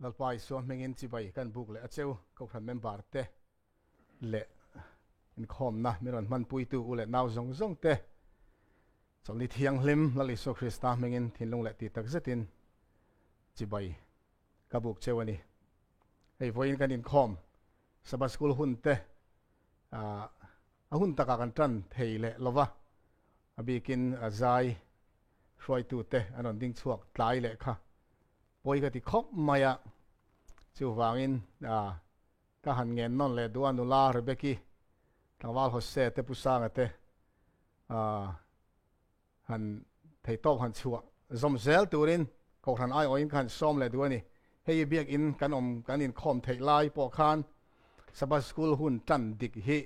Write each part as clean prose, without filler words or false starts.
lalpai so mengin chi bai kan buk le acheu ko khan member te le in khom na miron man pui tu ule naw zong zong te choli thiang hlim lali so krista mengin thinlung le ti tak zetin chi bai ka buk chewani hei voin kan in khom sabah school hun te a hun taka kan tran thei le lova abikin azai roi tu te anon ding chuak tlai le kha poi ka ti khop maya chu wangin ka han ngen non le duan nu la rebeki tawal hosse te pusanga te han thei top han chua zom zel turin ko han ai oin kan som le duani hei biak in kan in khom thei lai po khan sabah school hun tan dik hi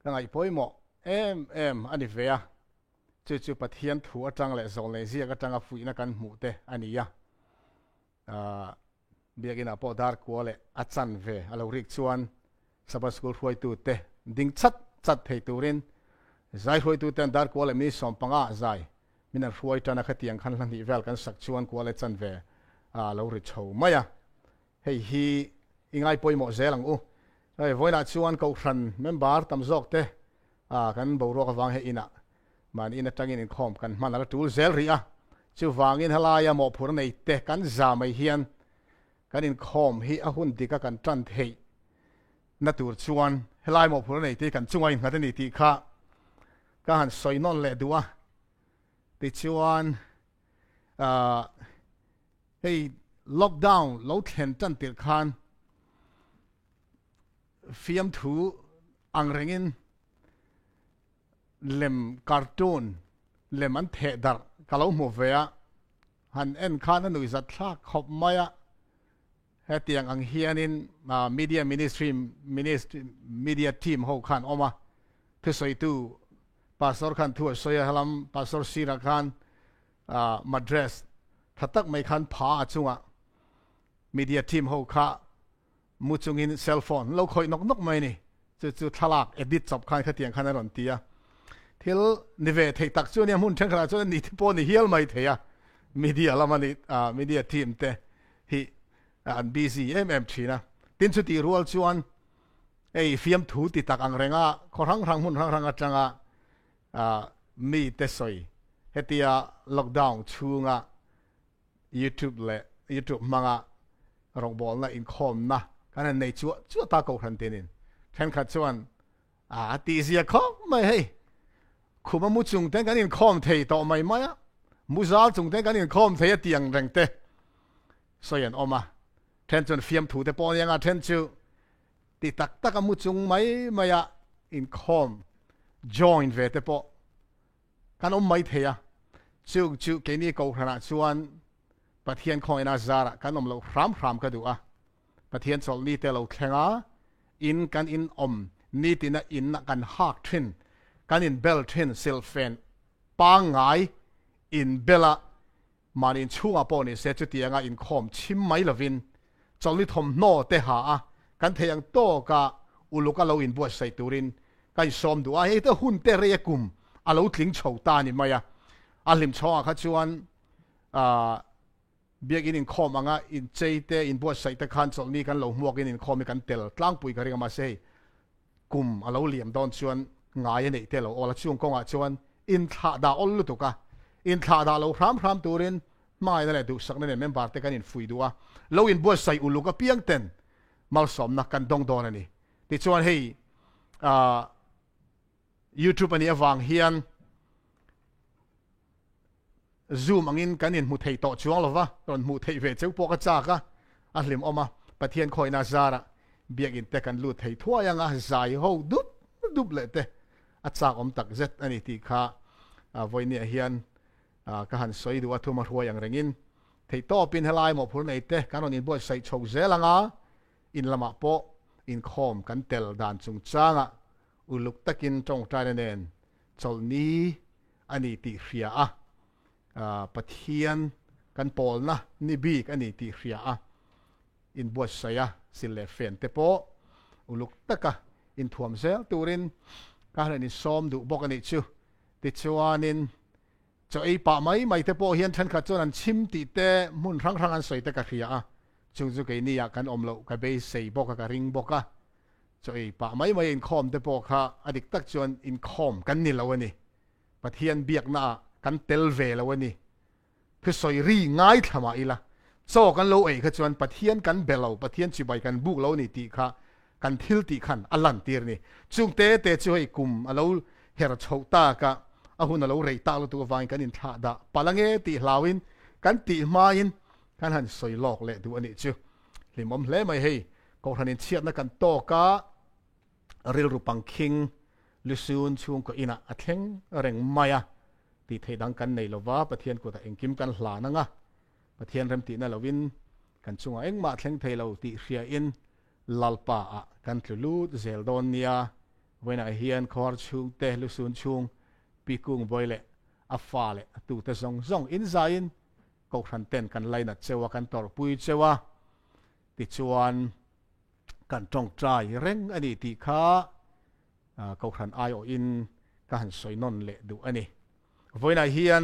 ka ngai poi mo em ani vea chu pathian thu atang le zol le zia ka tanga fuina kan mu te ania biagina po dar ko le achan ve alo rik chuan sabah school huai tu te ding chat thei turin zai huai tu ten dar ko le mi som panga zai mina huai tana khatiang khan hlan hi vel kan sak chuan ko le chan ve lo ri chho maya hei hi ingai poimo zelang u ai voina chuan ko hran member tam zok te kan bo ro ka wang he ina man ina tangin in khom kan man ala tul zel ria chu wangin halaya mo phur nei te kan za mai hian kan in khom hi a hun dika kan tran thei na tur chuan helai mo phur nei te kan chungai ngata ni ti kha ka han soi non le duwa ti chuan hei lockdown lo thlen tan tir khan fiam thu ang rengin lem cartoon lem an the dar kalau mo vea han en khan anu zat thla khop maya hetiang ang hianin media ministry media team ho khan oma thu soi tu pastor khan thu soya halam pastor sira khan madras thatak mai khan pha achunga media team ho kha muchungin cell phone lo khoi nok mai ni chu thalak edit chop khan khatiang khan aron tia thil nive thei tak chu ne mun thang khala chu ni thi po ni hial mai theya media lamani media team te hi an busy thina tin chu ti rual chuan ei fiam thu ti tak ang renga khorang rang mun rang atanga mi te soi hetia lockdown chunga YouTube manga rong bol na in khom na kana nei chu ta ko han tenin than kha chuan ti zia kho mai hei khuma mu chung ten kan in khom thei to mai maya muzal chung ten kan in khom thei tiang reng te soyan oma ten chun fiam thu te pon yang a ten chu ti tak mu chung mai maya in khom join ve te po kan mai theya chu ke ni ko khana chuan pathian khoi na zara kan lo ram ka du a pathian chol ni te lo thlenga in kan in ni tina in na kan hak thin kan in bel thin silfen pangai in bela manin chunga poni se chu tianga in khom chim mai lovin choli thom no te ha a kan theyang to ka uluka lo in buat sai turin kai som du a he te hun te re kum alo tling chho ta ni maya alim choa kha chuan biak in khom anga in cheite in buat sai te khan chol ni kan lo muak in khom kan tel tlang pui ka ringa ma se kum alo liam don chuan ngai nei te lo ola chung konga chuan in tha da ol lu tuka in tha da lo ram turin mai na le du sak ne member te kan in fui duwa lo in buat sai uluka piang ten mal som na kan dong don ani ti chuan hei YouTube ani awang hian zoom angin kan in mu thei to chuang lova ron mu thei ve cheu poka cha ka a hlim oma pathian khoina zara biak in te kan lu thei thua yang a zai ho dup le te achak tak zet ani ti kha voini hian ka han soi du athu ma huai ang rengin thei to pin helai mo phur nei te kanon in boy sai chho zelanga in lama po in khom kan tel dan chung changa uluk takin tong nen chol ni ani ti hria a pathian kan pol na ni bik ani ti hria a in boy saya sile fen te po uluk taka in thuam zel turin ka han in som du bok ani chu ti chuanin cho ei pa mai te po hian than kha chon an chim ti te mun rang an soi te ka hria a chung chu cái này kan om lo ka be sei boka ka ring boka cho ei pa mai mai in khom te boka adik tak chuan in khom kan ni lo ani pathian biak na kan tel ve lo ani phe soi ri ngai thama ila so kan lo ei kha chuan pathian kan belo pathian chi bai kan buk lo ni ti kha kan thil ti khan alan tir ni chung te chu ei kum alo her chho ta ka ahun alo rei ta lo tu wang kan in tha da palange ti hlawin kan ti ma in kan han soi lok le du ani chu limom hle mai hei ko thanin chiat na kan to ka ril rupang king lusun chung ko ina atheng reng maya ti thei dang kan nei lova pathian ko ta engkim kan hla na nga pathian rem ti na lovin kan chunga engma thleng thei lo ti hria in lalpa a kan tlulut zeldonia wena hian khor chung te lusun chung pikung boile afa le tu te zong in zain ko than ten kan laina chewa kan tor pui chewa ti chuan kan tong trai reng ani ti kha ko than ai o in kan soi non le du ani voina hian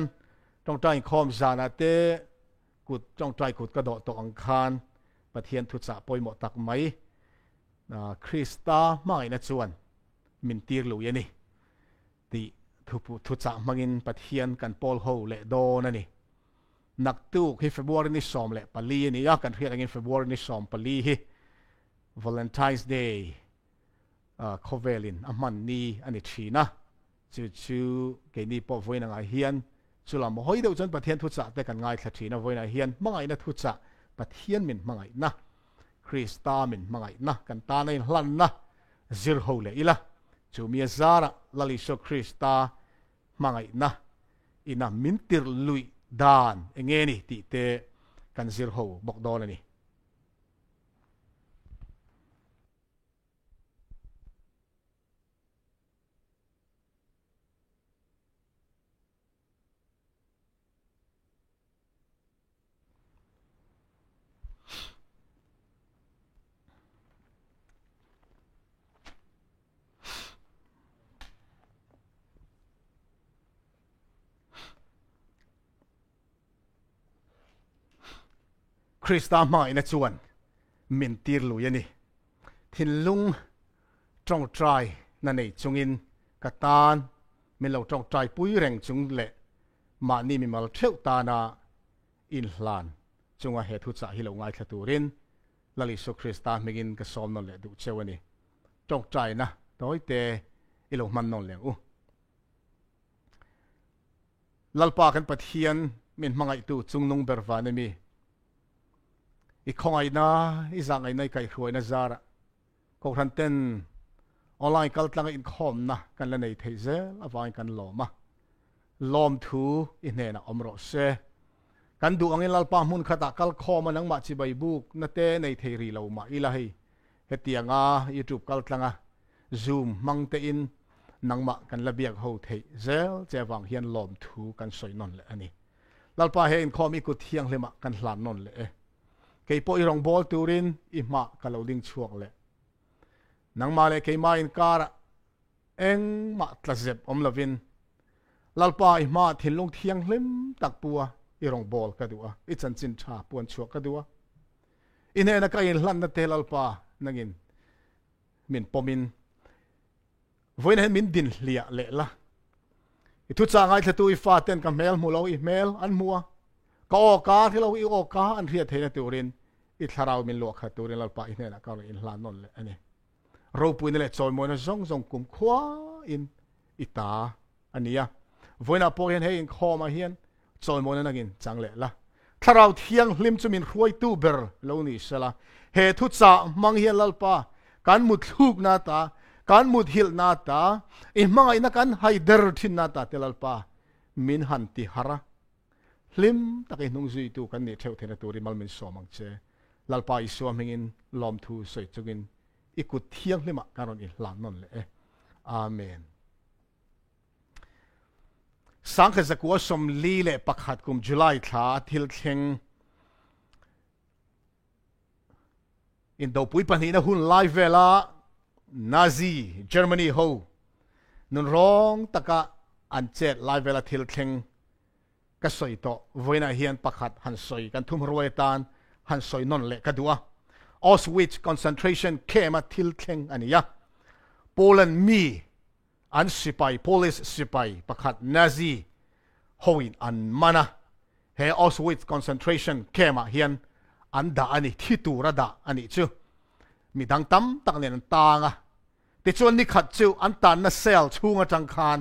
tong trai khom zana te kut tong trai kut ka do to ang khan pathian thu cha poimo tak mai krista mai na chuan min tir lu yani ti thu cha mangin pathian kan pol ho le do na ni nak tu hi February ni som le pali ni ya kan riat angin February ni som pali hi Valentine's Day Covelin aman ni ani thina chu ke ni po voina ngai hian chulam hoi do chan pathian thu cha te kan ngai thla thina voina hian mangai na thu cha pathian min mangai na Krista min mangai na kan ta nei hlan na zir ho le ila chu mi zara lali so Krista mangai na ina mintir lui dan engeni ti te kan zir ho bok don ani Krista mai na chuan min tir lu yani thin lung trong trai na nei chungin katan min lo trong trai pui reng chung le ma ni mi mal theu ta na in hlan chunga he thu cha hi lo ngai thaturin lali so Krista megin ka som non le du chewani trong trai na toi te ilo man non le u lalpa kan pathian min mangai tu chung nung berwa na mi i khongai na i zangai nai kai khoi na zara ko ran ten online kal tlang in khom na kan la nei thei ze awai kan loma lom thu i ne na omro se kan du angin lalpa mun khata kal khom anang ma chi bai buk na te nei thei ri lo ma ila hei hetianga YouTube kal tlanga zoom mang te in nangma kan la biak ho thei zel chewang hian lom thu kan soi non le ani lalpa he in khom i ku thiang lema kan hlan non le kei po irong bol turin i ma kaloding chuak le nang ma le kei ma in kara eng ma tlazep om lovin lalpa i ma thilung thiang hlim tak puwa irong bol ka duwa i chan chin tha puan chuak ka duwa ine na ka in hlan na te lalpa nangin min pomin voin hen min din lia le la i thu cha ngai thatu i fa ten ka mel mu lo i mel an mua ka o ka thilo i o ka an ria theina turin i tharau min lo kha turin lalpa i ne na ka in hlan non le ani ro pu ne le choi mo na zong kum khwa in ita ania voina po hian he in khoma hian choi mo na nagin chang le la tharau thiang hlim chumin ruai tu ber lo ni sala he thu cha mang hian lalpa kan mut thuk na ta kan mut hil na ta i mangai na kan haider thin na ta telalpa min han ti hara hlim takai nung zui tu kan ni theu thena turi malmin somang che lalpa i suamingin lom thu soi chugin ikut thiang hlima karon i hlan non le amen sangkha zakua som li le pakhat kum July tha thil thleng in do pui pani na hun live vela Nazi Germany ho nun rong taka an chet live vela thil thleng ka soi to voina hian pakhat han soi kan thum roi tan han soi non le kadua Auschwitz concentration camp thil thleng ania Poland mi an sipai Polish sipai pakhat Nazi hoin an mana he Auschwitz concentration camp hian an da ani thitura da ani chu mi dang tam tak nen tanga ti chuan ni khat chu an tan na cell chunga changkhan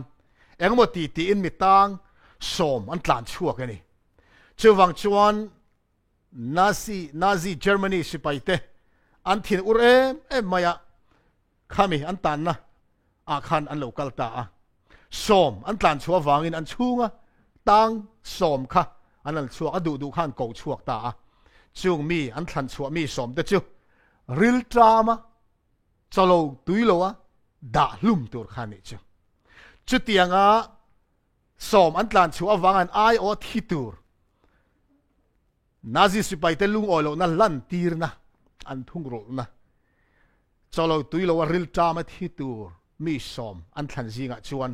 engmo ti in mi tang som an tlan chuak ani chu wang chuan Nazi Germany sipai te an thin ur em maya khami an tan na a khan an local ta a som an tlan chua wangin an chunga tang som kha an al chuak adu du khan ko chuak ta a chung mi an thlan chuak mi som te chu real drama chalo tuilo a da lum tur khan ni chu chu tianga som an tlan chua wangan ai o thi tur Nazi sipai te lung olo na lan tir na an thung ro na chalo tuilo a real drama thi tur mi som an thlan zinga chuan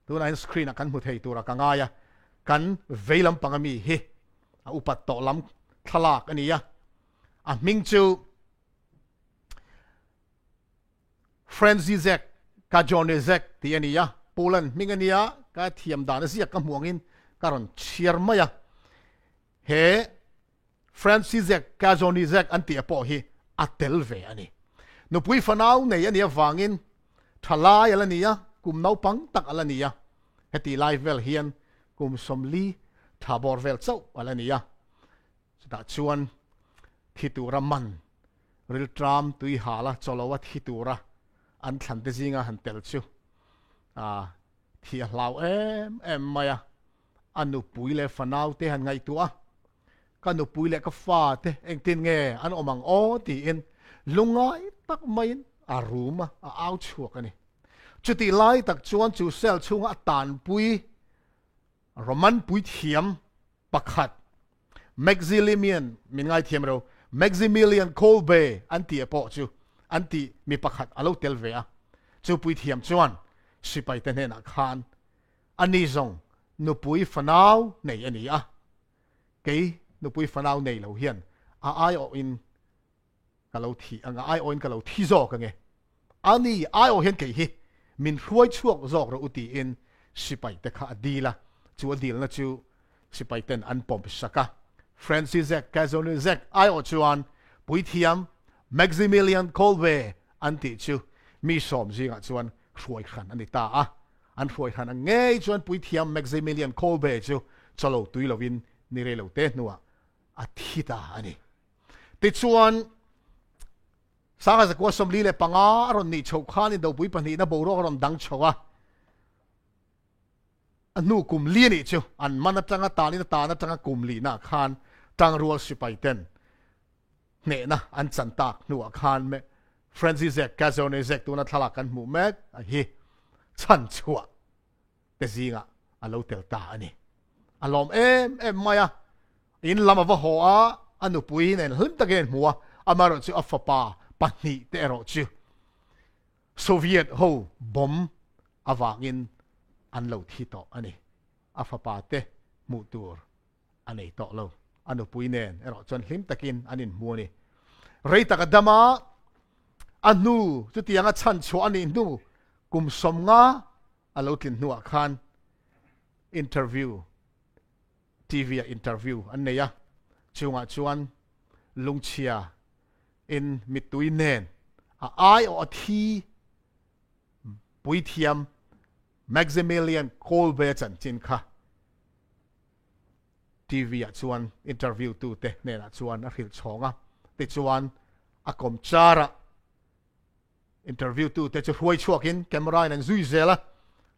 tuna in screen a kan mu thei tura ka ngaya kan veilam pangami hi a upat to lam thalak ania a ming chu Franzizek ka Jonezek ti ania Poland ming ania ka thiam dan sia ka muangin karon chirmaya he Franzizek ka Jonezek an ti apo hi atel ve ani no pui fanau nei ania wangin thalai alania kum nau pang tak alania heti live vel hian kum somli thabor vel chau alania da chuan thitura man ril tram tui hala cholowa thitura an thlan te zinga han tel chu thi hlau em maya anu puile fanau te han ngai tua kanu puile ka fa te engtin nge an omang o ti in lungai tak main aruma a au chuak ani chuti lai tak chuan chu sel chunga tan pui roman pui thiam pakhat Maximilian min ngai thiam ro Maximilian Kolbe anti apo chu anti mi pakhat alo tel ve a chu pui thiam chuan sipai te na khan ani zong nu pui fanau nei ani a ke nu pui fanau nei lo hian a ai o in kalo thi anga ai o in kalo thi zo ka nge ani ai o hian ke hi min hruai chuak zok ro uti in sipai te kha adila chu adil na chu sipai ten an pom saka Franzizek ka Jonezek ai o chuan pui thiam Maximilian Kolbe anti chu mi som zinga chuan hruai khan ani ta a an hruai khan nge chuan pui thiam Maximilian Kolbe chu chalo tuilovin ni re lo te nuwa a thita ani ti chuan sanga za ko somli le panga ron ni chho khan in do pui pani na boro ron dang chowa anu kum li ni chu an mana tanga ta ni ta na tanga kum li na khan tang rual sipai ten ne na an chan tak nuwa khan me Franzizek ka Jonezek tu na thala kan mu mek a hi chan chua te zinga alo tel ta ani alom em maya in lama va ho a anu pui nen hlim taken muwa amaro chu afapa pani te ro chu Soviet ho bom awangin an lo thi to ani afapa te mu tur ani to lo anu pui nen ero chon hlim takin anin mu ni rei takadama anu chu tianga chan chu ani nu kum somnga alo tin nuwa khan interview TV interview an neya chunga chuan lungchia in mitui nen a ai o thi pui thiam Maximilian Kolbe chan chin kha TV chuan interview tu te nena chuan a hil chonga te chuan a kom chara interview tu te chu huai chuakin camera nan zui zela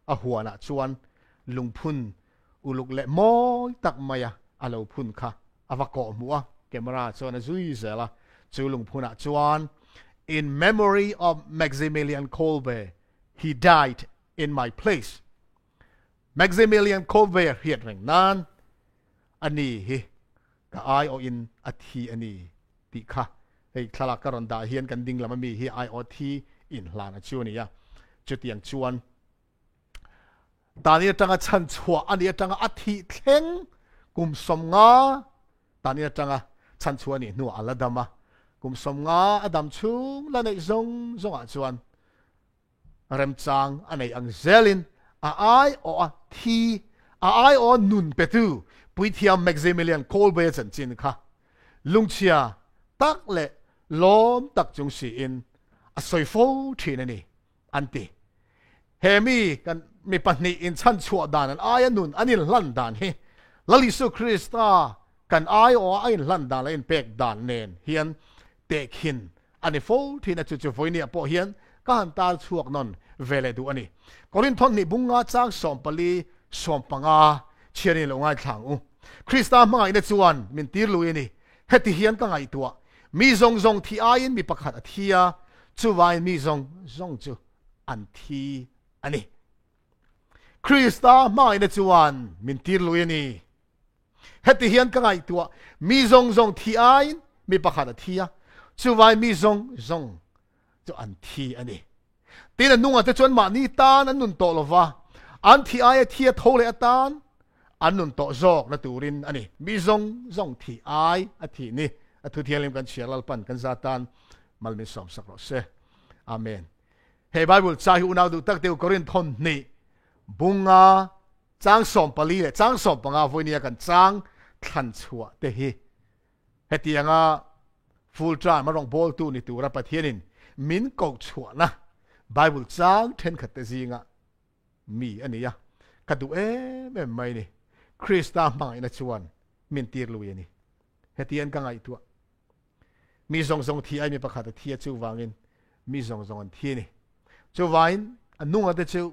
a huana chuan lungphun uluk le moi tak maya alo phun kha avako muwa camera chuan a zui zela chu lungphuna chuan in memory of Maximilian Kolbe he died in my place Maximilian Kolbe hiat reng nan ani hi ka ai o in athi ani ti kha hei thala karon da hian kan ding lama mi hi ai o thi in hlana chu ni ya chu tiang chuan tani tanga chan chua ani tanga athi thleng kum som nga tani tanga chan chuan ni nu aladama kum som nga adam chung la nei zong a chuan rem chang anei ang zelin a ai o a thi a ai o nun petu puithiam maximilian kolbe chan chin kha lungchia tak le lom tak chung si in a soi fo thin ani anti hemi kan mi pahni in chan chua dan an ai nun anil lan dan he lalisu krista kan ai o ai lan dan in pek dan nen hian tek hin ani fo thin a chu chu voini a po hian ka han tal chuak non vele du ani korin thon ni bunga chang som pali som panga chiani lo ngai thlang u krista ma ina chuan min tir lu ni heti hian ka ngai tua mi zong thi ain mi pakhat athia chu vai mi zong chu an thi ani krista ma ina chuan min tir lu ni heti hian ka ngai tua mi zong thi ain mi pakhat athia chu vai mi zong chu an thi ani tin an nunga te chuan ma ni tan an nun to lova an thi ai thia thole atan an nun to zok na turin ani mi zong thi ai a thi ni a thu thialim kan chialal pan kan zatan malmi som sak ro se amen he bible cha hu nau du tak teu korin thon ni bunga chang som pali le chang som panga voinia kan chang than chua te hi hetianga full time marong bol tu ni tu ra pathianin min ko chua na bible chang then khat te zinga mi ania kadu em mai ni krista mai na chuan min tir lu ni hetian ka ngai tu mi zong thi ai mi pakhat thia chu wangin mi zong an thi ni chu wain anunga te chu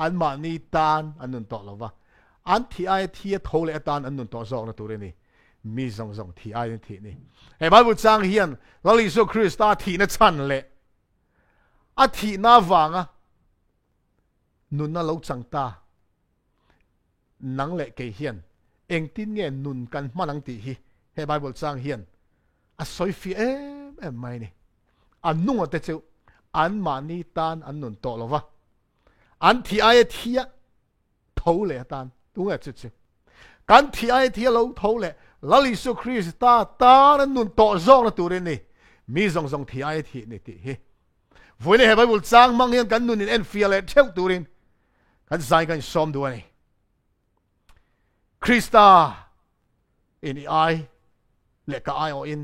an ma ni tan anun to lova an thi ai thia thole tan anun to zok na tu re ni mi zong thi ai thi ni he bible chang hian lali so krista thi na chan le a thi na wanga nun na lo chang ta nang le ke hian eng tin nge nun kan manang ti hi he bible chang hian a soi fi em mai ni an nunga te chu an ma ni tan an nun to lova an thi ai thia tho le tan tu nga chu chu kan thi ai thia lo tho le lali su krista ta an nun to zong na tu re ni mi zong thi ai thi ni ti hi voi ne he bible chang mang hian kan nun in en fia le theu turin kan zai kan som du ani krista in ai le ka ai o in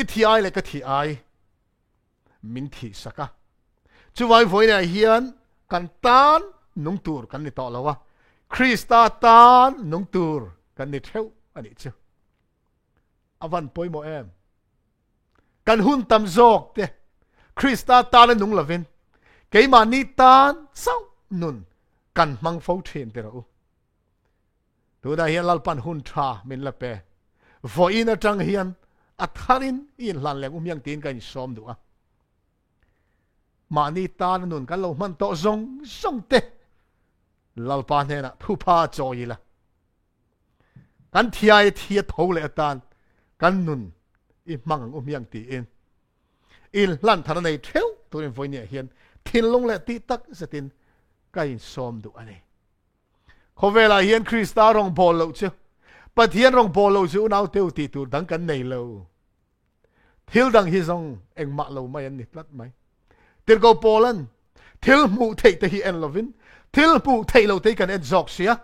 i thi ai le ka thi ai min thi saka chu vai voi ne hian kan tan nung tur kan ni to lawa krista tan nung tur kan ni theu ani chu avan poimo em kan hun tam zok te krista tan nung lavin keima ni tan sau nun kan mang fo thin te ro tu da hian lalpan hun tha min la pe vo in atang hian atharin in lan leng yang tin kan som du a ma ni tan nun kan lo man to zong te lalpa ne na thu pa choi la kan thiai thia thole atan kan nun i mang yang ti in lan thar nei theu turin voi ne hian thin long le ti tak zatin kain som du ani khovela hian krista rong bol lo chu pathian rong bol lo chu nau teu ti tur dang kan nei lo thil dang hi zong eng ma lo mai an ni tlat mai tir go polan thil mu thei te hi en lovin thil mu thei lo te kan en zok sia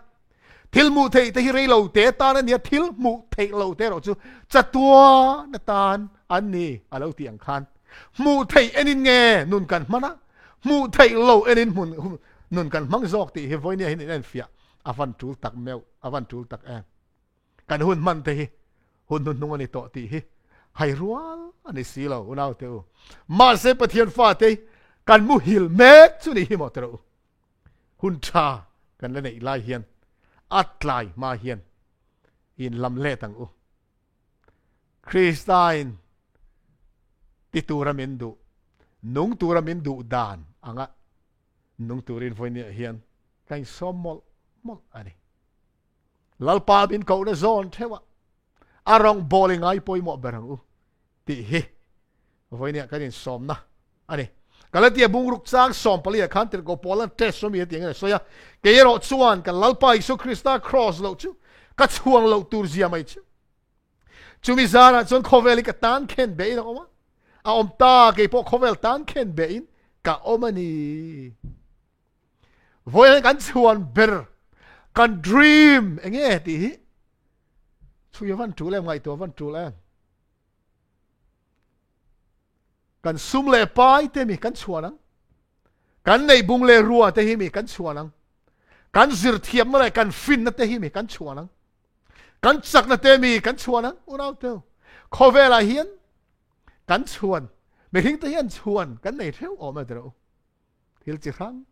thil mu thei te hi rei lo te ta na nia thil mu thei lo te ro chu chatua na tan an ni alo ti ang khan mu thei enin nge nun kan mana mu thei lo enin mun nun kan mang zok ti hi voi ne hin en fia avan tul tak meu avan tul tak em kan hun man te hi hun nun nung ani to ti hi hai rual ani si lo unau te ma se pathian fa te kan mu hil mek chu ni hi mo tro hun tha kan le nei lai hian atlai ma hian in lam le tang u kristain ti turamin du nung turamin du dan anga nung turin voi ne hian kai somol mol ani lalpa bin ko na zon thewa arong bowling ai poi mo berang u ti hi voi ne kanin som na ani kalatia bungruk chang som palia khantir go polan test so mi tiang so ya ke ro chuan kan lalpa isu krista cross lo chu ka chuang lo tur zia mai chu chú mi zara chọn khovel cái tan khen bể nó không á ông ta cái bộ khovel tan khen bể cả ông anh voi kan chuan ber kan dream enge ti chu van tu le ngai to van tu le kan sum le pai te mi kan chuan kan nei bung le ruwa te hi mi kan chuan kan zir thiam na kan fin na te hi mi kan chuan kan chak na te mi kan chuan unau te khovela hian kan chuan me hing te hian chuan kan nei theu om ma dro hil chi rang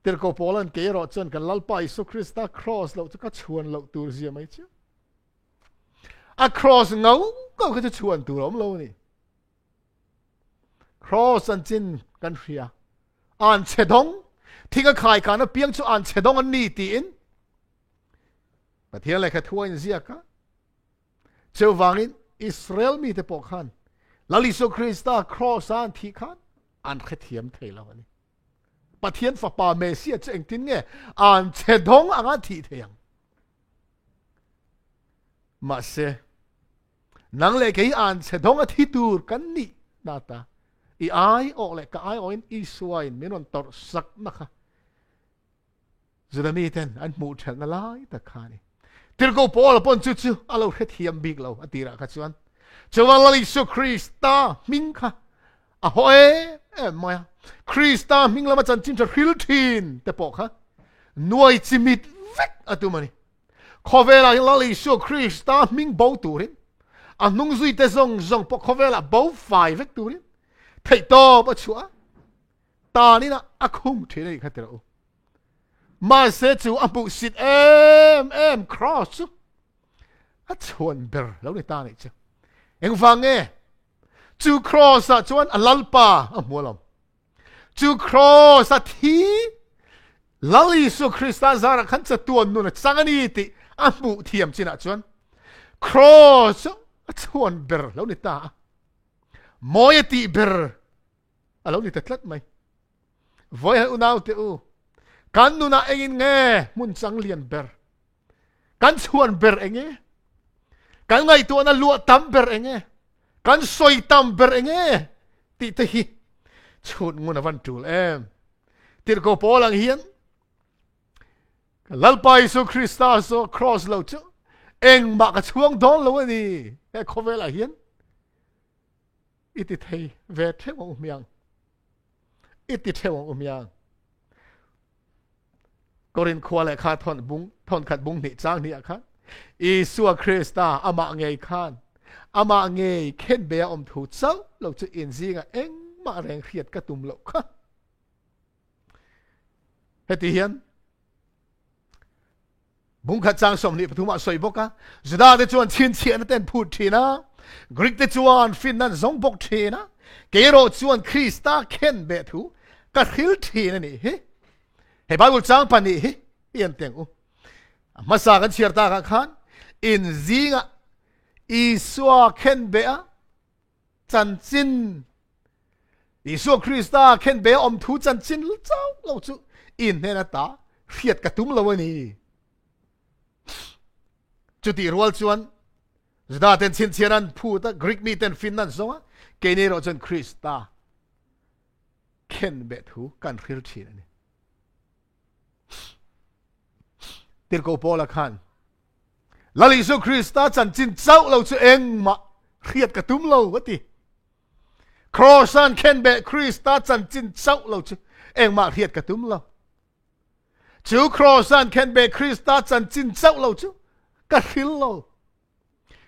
tir ko polan ke ro chon kan lalpa Isu Krista cross lo ka chuan lo tur zia mai chu a cross ngau ko ka chuan tur om lo ni cross an chin kan ria an chedong thing a khai kan a piang chu an chedong an ni ti in pathian le kha thuain zia ka cheu wangin Israel mi te po khan lal Isu Krista cross an thi khan an khethiam theilo ani pathian fa pa mesia cheng tin nge an chedong anga thi theyang ma se nang le ke an chedong a thi tur kan ni nata I ai o le ka ai o in Israel menon tor sak na kha zudami ten an mu thel na lai ta khani tir ko pol pon chu chu alo khethiam big lo atira kha chuan chawal Isu Krista ming kha a hoe moya Krista ming lama chan chin thil thin te pok ha nuai chimit vek atumani khovela lali Isu Krista ming bo turin anung zui te zong zong pok khovela bo fai vek turin thei to ba chua ta ni na akhum thine khatero ma se chu apu sit em cross a chuan ber lo ni ta ni chu eng wange chu cross a chuan alalpa a mualam chu cross a thi lali Isu Krista zara khan cha tuan nu na changani ti a mu thiam china chuan cross a chuan ber lo ni ta moi ti ber alo ni tatlat mai voi ha unau te u kan nu na engin nge mun chang lian ber kan chuan ber enge kan ngai tu na lu tam ber enge kan soi tam ber enge ti te hi chut nguna van tul em tir ko polang hian lalpa Isu Krista so cross lo chu eng ma ka chuang don lo ni e khovela hian iti thei ve themo miang iti themo miang korin khwale kha thon khat bung ni chang ni akha Isu Krista ama ngei khan ama ngei khen be om thu chau lo chu in zinga eng ma reng khiat ka tum lo kha heti hian bung khat chang som ni pathuma soi boka zuda de chuan chin chian ten phut thina Greek te chuan fin nan zong bok thina kero chuan Krista khen be thu ka khil thina ni he he Bible chang pani he yan teng u masa kan chirta ka khan in zinga Isu khen be a chan chin Isu Krista khen be om thu chan chin chau lo chu in he na ta khiat ka tum lo ni chu ti rual chuan zda ten chin chianan phu ta Greek mi ten fin nan zonga ke ne ro chon Krista khen be thu kan khil thin ni tir ko pola khan lali Isu Krista chan chin chau lo chu eng ma khiat ka tum lo wati crossan khen be Krista chan chin chau lo chu eng ma khiat ka tum lo chu crossan khen be Krista chan chin chau lo chu ka khil lo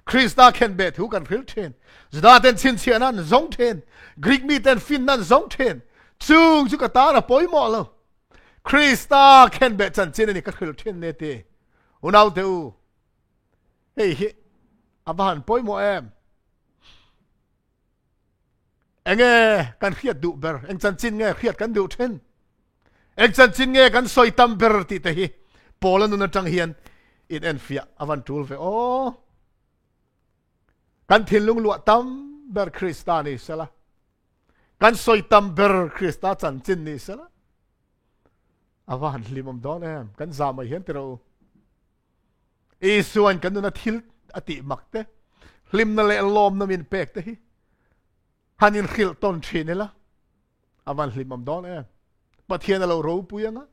Krista khen be thu kan khil then zda ten chin chianan zong then Greek mi ten fin nan zong then chung chu ka ta na poi mo lo Krista khen be chan chin ni ka khil then ne te unau te u hey aban poi mo em enge kan khiat du ber eng chan chin nge khiat kan du then eng chan chin nge kan soi tam ber ti te hi polan nu na tang hian in en fia avan tul ve o kan thin lung lu tam ber Krista ni sala kan soi tam ber Krista chan chin ni sala avan limom don em kan za mai hian tero Isuan kan na thil ati makte lim na le lom na min pek te hi hanin khil ton thinela avan lim am don pathian alo ro puyanga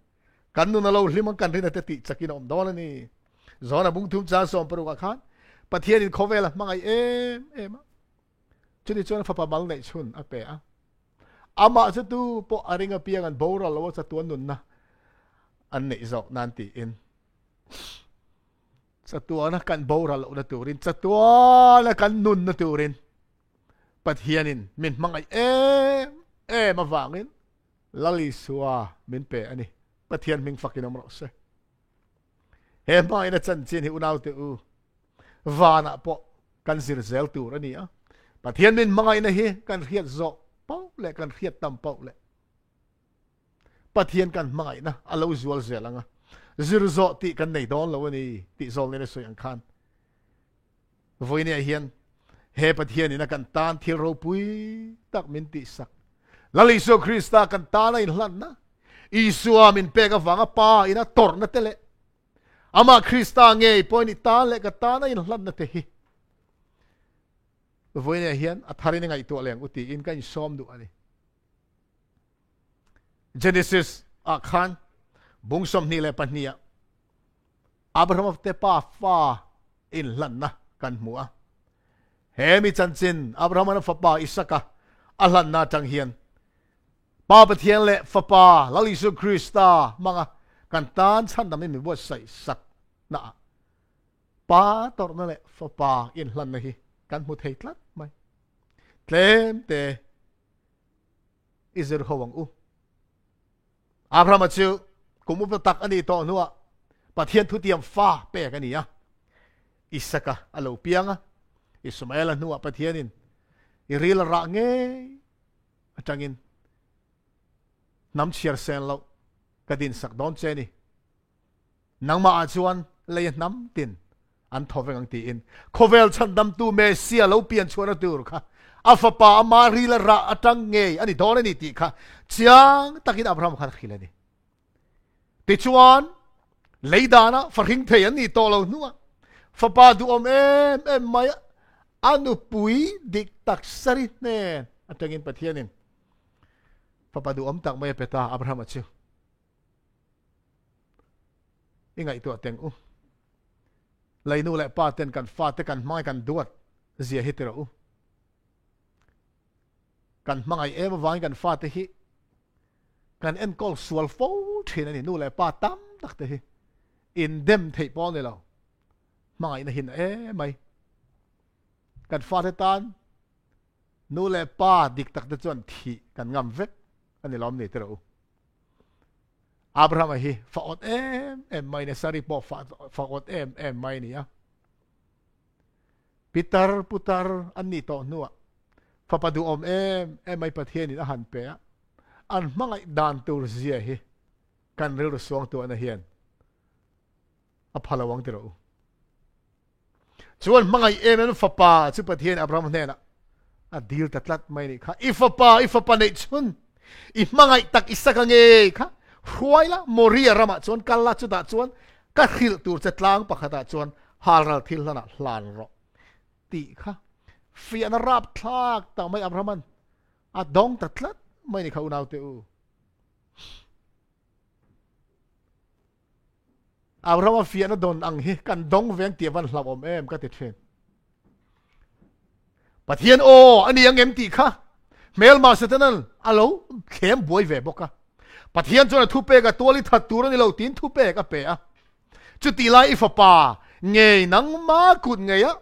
kan nu na lo lim kan rin te ti chakin om don ni zona bung thum cha som paru ka khan pathian in khovela mangai em chuni chon fa pa bal nei chun a pe a ama cha tu po aringa piang an bora lo cha tuan nun na an nei zo nan ti in cha tuan na kan bora lo na turin cha tuan na kan nun na turin pathian in min mangai ma wangin lali suwa min pe ani pathian ming fakin amro se he mai na chan chin hi unaw te u vana po kan zir zel tur ani a pathian min mangai na hi kan riat zo pau le kan riat tam pau le pathian kan mangai na alo zual zelanga zir zo ti kan nei don lo ani ti zol ne so yang khan voine hian he pathian ina kan tan thil ro pui tak min ti sak lali so Krista kan tan in hlan na isua min pe ka wanga pa ina tor na tele ama Krista nge point ta le ka tan in hlan na te hi voine hian atharin ngai to leng uti in kan som du ani Genesis akhan bung som ni le pania Abraham te pa fa in hlan na kan mua hemi chanchin Abraham na fa pa Isaka alan na tang hian pa pathian le fa pa lali su Krista manga kan tan chan dam mi bo sai sak na pa tor na le fa pa in hlan na hi kan mu thei tlat mai tlem te izer howang u Abraham chu kumu tak ani to nuwa pathian thu tiam fa pe ka ni ya Isaka alo pianga Ismael nuwa pathianin iril ra nge atangin nam chiar sen lo kadin sak don cheni nangma achuan le nam tin an thoveng ang ti in khovel chan dam tu mesia lo pian chuana tur kha afapa amari la ra atang nge ani don ani ti kha chiang takin Abraham khan khilani ti chuan leidana farhing the ani to lo nuwa fapa du om em mai anu pui dik tak sari ne atangin pathianin papa du om tak mai peta Abraham achu ingai tu ateng u lainu le pa ten kan fa te kan mai kan duat zia hitero u kan mangai wang kan fa te hi kan en kol sual fo thin ani nu le pa tam tak te hi in dem thei pon ne lo mangai na hin mai kan fa te tan nu le pa dik tak te chuan thi kan ngam vek ani lom ni tero Abraham hi fa ot em mai ne sari po fa ot em mai ni ya Peter putar ani to nuwa fa padu om em mai pathian ni han pe an mangai dan tur zia hi kan ril suang tu ana hian a phalawang tero chuan mangai en fa pa chu pathian Abraham ne na a deal tatlat mai ni kha ifa nei chun I mangai tak Isaka nge kha huaila moria rama chuan kalla chu da chuan ka khil tur chetlang pakhata chuan halral thil lana hlan ro ti kha fian rap thak ta mai Abrahaman a dong tatlat mai ni kha unaw te u Abraham fian don ang hi kan dong veng tiawan hlap om em ka ti then pathian o ani ang em ti kha mel ma setanan alo khem boy ve boka pathian chona thu pe ka toli that tur ni lo tin thu pe ka pe a chu ti lai ifa pa nge nang ma kut nge ya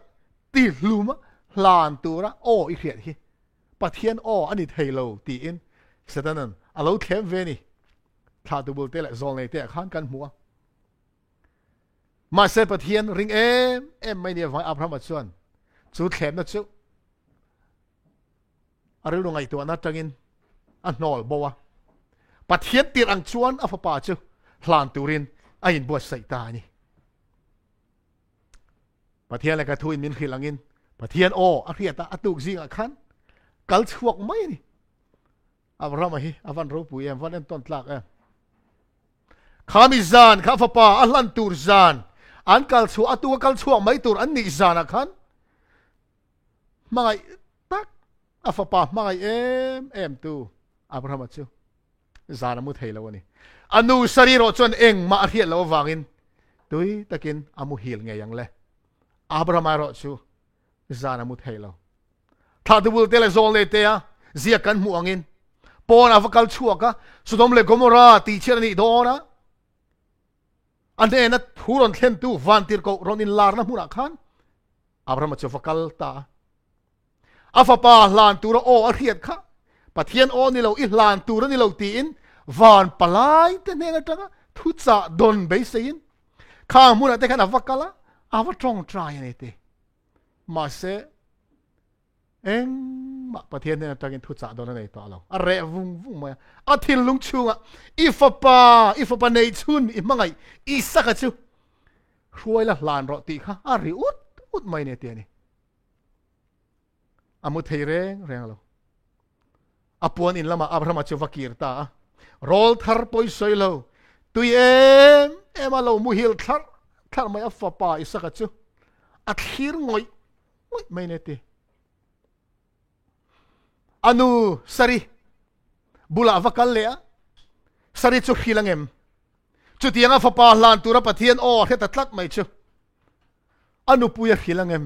ti hluma hlan tura o I khiat hi pathian o ani thailo ti in setanan alo khem ve ni tha tu bul te la zol nei te khan kan hua ma se pathian ring em mai ni vai Abraham chuan chu khem na chu arilu ngai tu na tangin an nol bowa pathian tir ang chuan a fa pa chu hlan turin a in bo sai ta ni pathian la ka thuin min khilangin pathian o a khiata atuk zing a khan kal chuak mai ni Abraham hi avan ro pu em van en ton tlak khami zan kha fa pa a hlan tur zan an kal chu atu kal chu mai tur an ni zana khan mangai tak afapa mangai em tu Abraham chu zana mu thei lo ni anu sari ro chon eng ma hiat lo wangin tui takin amu hil nge yang le Abraham ro chu zana mu thei lo tha tu bul te le zol le te a zia kan mu angin pon avakal chuaka sodom le gomora ti cherani do na ane na thuron thlen tu vantir ko ronin lar na huna khan Abraham chu vakal ta afapa lan tu ro o a riat kha pathian o ni lo I lan tu ro ni lo ti in van palai te ne nga thu cha don be sein kha huna te khan avakala avatong try ne te ma se eng ma pathian ne takin thu cha don nei to lo a re vung ma a thil lung chunga ifapa nei chun I mangai I saka chu ruai la lan ro ti kha a ri ut mai ne te ni amu thei reng lo apuan in lama Abraham chu vakir ta rol thar poi soi lo tui em alo mu hil thar mai afapa I saka chu a thir ngoi mai ne te anu sari bula vakal lea sari chu hilangem chu tianga fapa lan tura pathian o heta tlat mai chu anu puya hilangem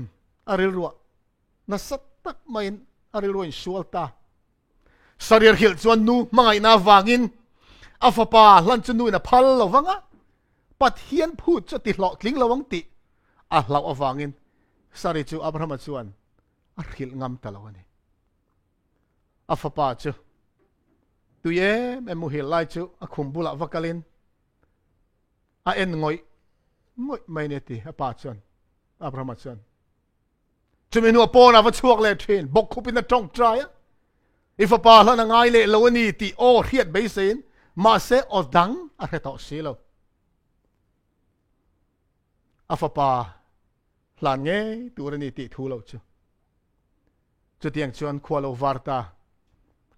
aril ruwa na satak mai aril ruwa in sualta sari hil chuan nu mangai na wangin afapa lan chu nu na phal lo wanga pathian phut chu ti hlo tling lawang ti a hlau awangin sari chu Abraham chuan a hil ngam talawani afapa chu tuye emu hil lai chu a khumbula vakalin a en ngoi mai ne ti a pa chuan Abraham chuan chumenu pona va chuak le thin bok khupin a tong trai ifapa hlan ngai le lo ni ti o riat be sein ma se o dang a reto silo afapa hlan nge turani ti thu lo chu tiang chuan khwalo varta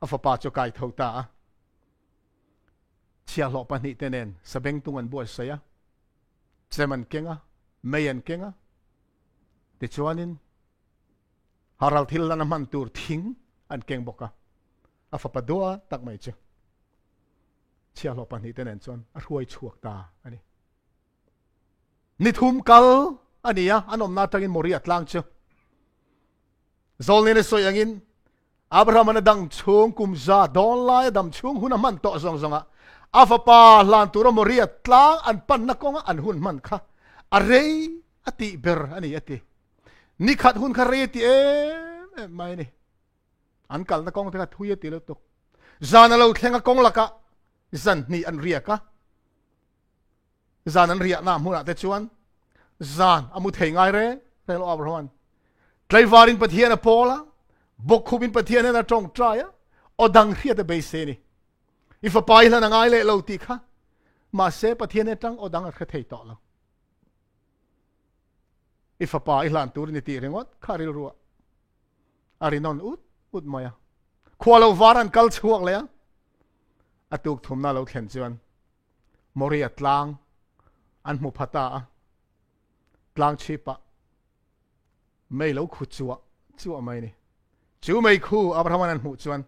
afapa chu kai thota chia lo pani tenen sabeng tungan bo saya seman kenga mayan kenga ti chuanin haral thil lana man tur thing an keng boka afapa doa tak mai chu chia lo pani tenen chuan a ruai chuak ta ani ni thum kal ania anom na tangin moriat lang chu zolni ne soyangin Abraham na dang chung kumza don lai dam chung huna man to zong zonga afapa lan turo moria tlang an pan na konga an hun man kha arei ati ber ani ati ni khat hun kha re ti mai ni an kal na kong ta thuye ti lo tok zan lo thlenga kong laka zan ni an ria ka zan an ria na huna te chuan zan amu thei ngai re lo Abraham tlaivarin pathian a pola bok khubin pathian na tong traya o dang hria te be se ni if a pai la ngai le lo ti kha ma se pathian tang o dang a thei to lo if a pai lan tur ni ti rengot kharil ruwa ari non ut maya khwalo varan kal chuak le atuk thumna lo thlen chuan moria tlang an mu phata tlang chipa mei lo khu chuwa mai ni chu mei khu Abraham an mu chuan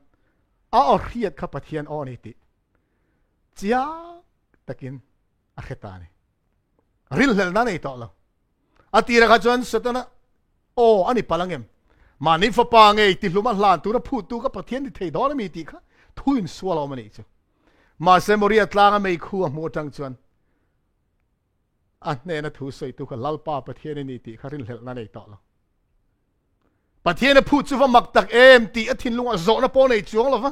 a o riat kha pathian o ni ti chia takin a kheta ni ril hel na nei to lo atira kha chuan satana o ani palangem mani fa pa nge ti hluma hlan tu ra phu tu ka pathian ni thei dor mi ti kha thuin swalo mani chu ma se moria tlang a mei khu a mu tang chuan a ne na thu soi tu kha lalpa pathian ni ti kha ril hel na nei to lo pathian a phut chu va mak tak em ti a thin lunga zo na po nei chuang lova